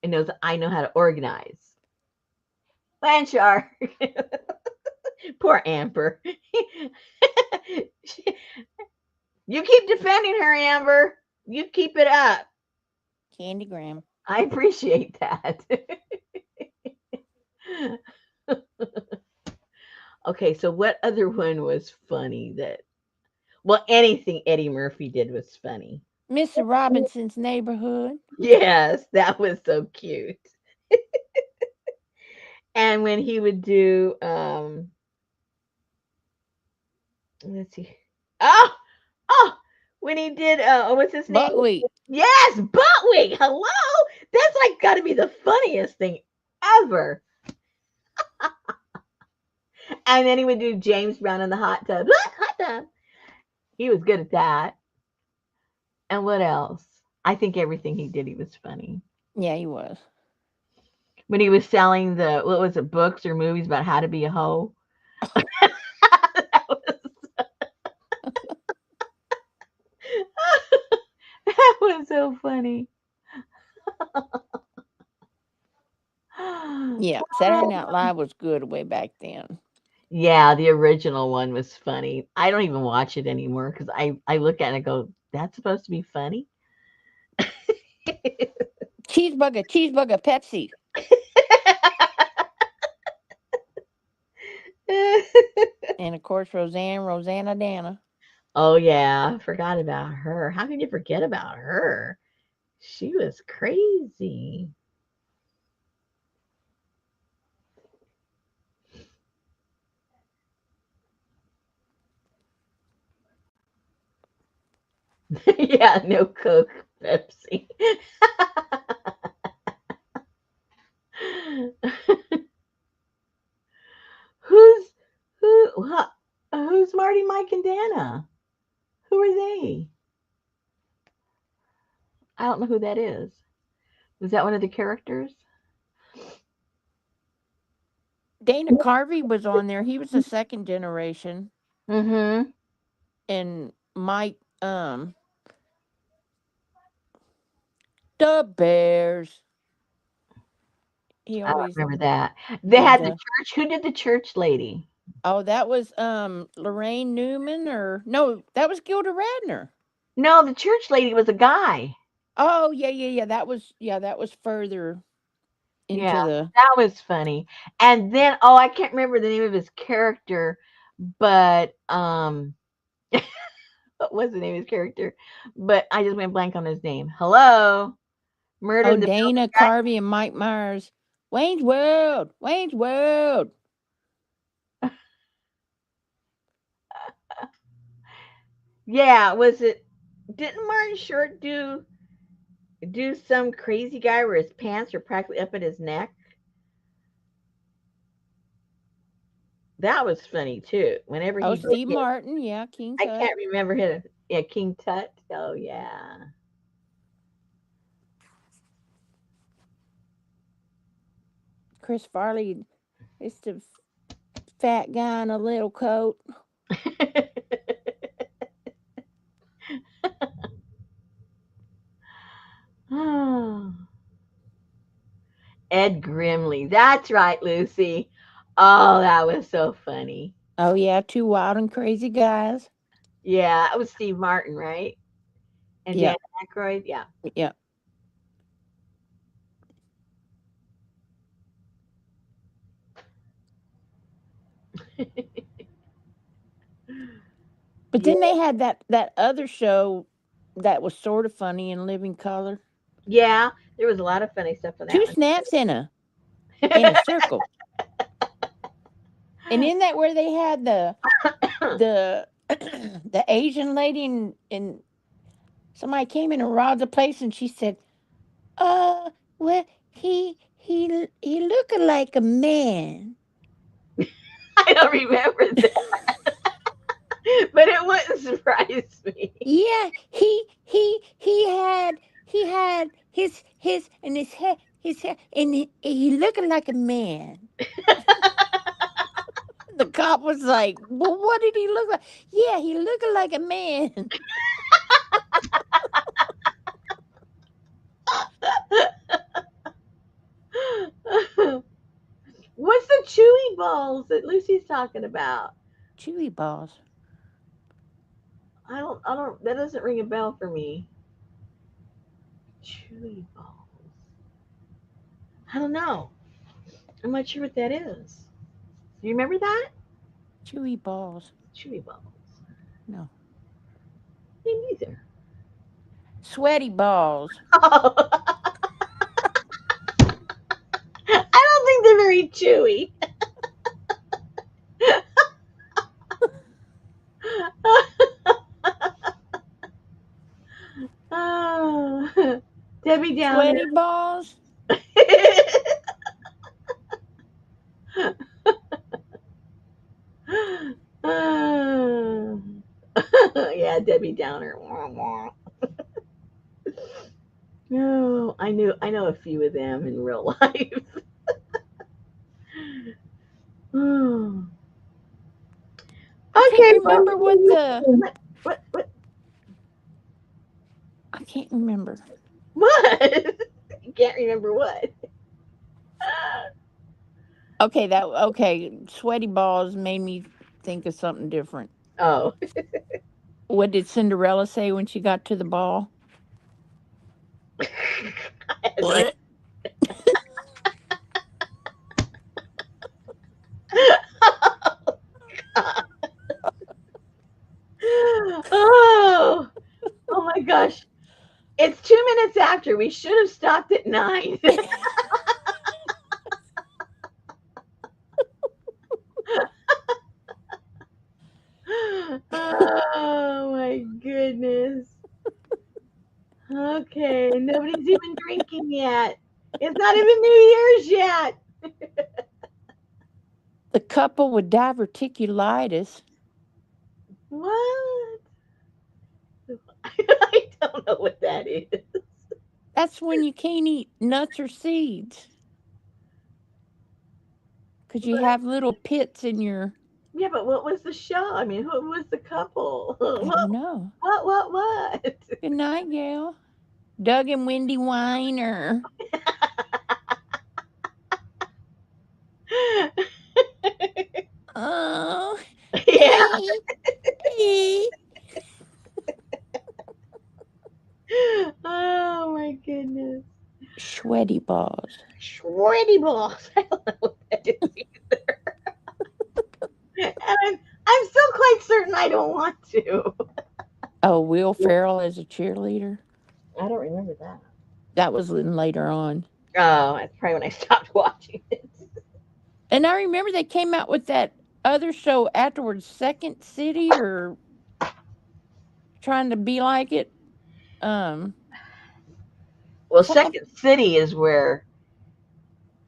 It knows I know how to organize. Land shark. Poor Amber. You keep defending her, Amber. You keep it up. Candygram. I appreciate that. Okay, so what other one was funny that well, anything Eddie Murphy did was funny. Mr. Robinson's Neighborhood. Yes, that was so cute. And when he would do let's see. Oh, oh, when he did what's his name? Buckwheat. Yes, Buttwig. Hello. That's like got to be the funniest thing ever. And then he would do James Brown in the hot tub. Hot tub. He was good at that. And what else? I think everything he did, he was funny. Yeah, he was. When he was selling the what was it, books or movies about how to be a hoe. that, was, that was so funny. Yeah, Saturday Night Live was good way back then. Yeah, the original one was funny. I don't even watch it anymore because I look at it and go, that's supposed to be funny. Cheeseburger, cheeseburger, Pepsi. And of course, Rosanna Dana. Oh yeah, I forgot about her. How can you forget about her? She was crazy. Yeah, no Coke, Pepsi. who's who's Marty, Mike, and Dana? Who are they? I don't know who that is. Was that one of the characters? Dana Carvey was on there. He was the second generation. Mm-hmm. And Mike, the Bears. He I don't always remember that. They did had the the. church. Who did the church lady? Oh, that was Lorraine Newman, or no, that was Gilda Radner. No, the church lady was a guy. Oh, yeah, yeah, yeah. That was further Yeah, into the. that was funny. And then, oh, I can't remember the name of his character, but what was the name of his character? But I just went blank on his name. Hello, Murder Oh, in the Dana Carvey and Mike Myers. Wayne's World. Wayne's World. Yeah, was it? Didn't Martin Short do some crazy guy where his pants are practically up at his neck? That was funny too. Whenever Oh, he did Steve it, Martin. Yeah, King I Tut. can't remember his. Yeah, King Tut. Oh yeah. Chris Farley is the fat guy in a little coat. Oh, Ed Grimley. That's right, Lucy. Oh, that was so funny. Oh, yeah, two wild and crazy guys. Yeah, it was Steve Martin, right? And Dan Yeah, Aykroyd. Yeah. yeah. But Yeah. then they had that other show that was sort of funny in living color. Yeah. There was a lot of funny stuff on that Two one. snaps in a circle. And in that where they had the the Asian lady and somebody came in and robbed the place and she said, well, he looking like a man. I don't remember that, but it wouldn't surprise me. Yeah, he had his hair and he looking like a man. The cop was like, "Well, what did he look like?" Yeah, he looking like a man. What's the chewy balls that Lucy's talking about? Chewy balls. I don't, that doesn't ring a bell for me. Chewy balls. I don't know. I'm not sure what that is. Do you remember that? Chewy balls. Chewy balls. No. Me neither. Sweaty balls. Oh, I don't think they're very chewy. Oh, Debbie Downer. Sweaty balls. Oh. Yeah, Debbie Downer. Wah, wah. No, I know a few of them in real life. Oh. I can't Okay, well, remember what the. what, I can't remember. what? You can't remember what? Okay, that okay. Sweaty balls made me think of something different. Oh, What did Cinderella say when she got to the ball? I had no. Blech. Oh, oh my gosh! It's 2 minutes after. We should have stopped at 9. Oh my goodness. Okay, nobody's even drinking yet. It's not even New Year's yet. The couple with diverticulitis. What? I don't know what that is. That's when you can't eat nuts or seeds because you What? have little pits in your. Yeah, but what was the show? I mean, who was the couple? I don't know. What? Good night, Gail. Doug and Wendy Weiner. Oh, Yeah. hey, hey. Oh my goodness. Sweaty balls. Shreddy balls. I don't know what that is either. And I'm still quite certain I don't want to. Oh, Will Ferrell as a cheerleader. I don't remember that. That was later on. Oh, that's probably when I stopped watching it. And I remember they came out with that other show afterwards, Second City, or trying to be like it. Um, Well, something. Second City is where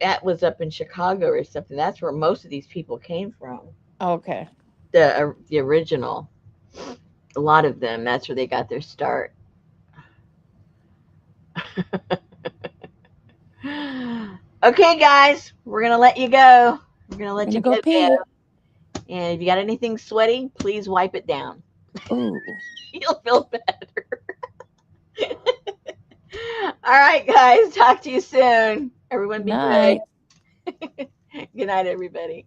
that was up in Chicago or something. That's where most of these people came from. Okay. The original, a lot of them. That's where they got their start. Okay, guys, we're gonna let you go. We're gonna I'm let gonna you go go. pee. And if you got anything sweaty, please wipe it down. Ooh. You'll feel better. All right, guys. Talk to you soon. Everyone be Night. good. Good night, everybody.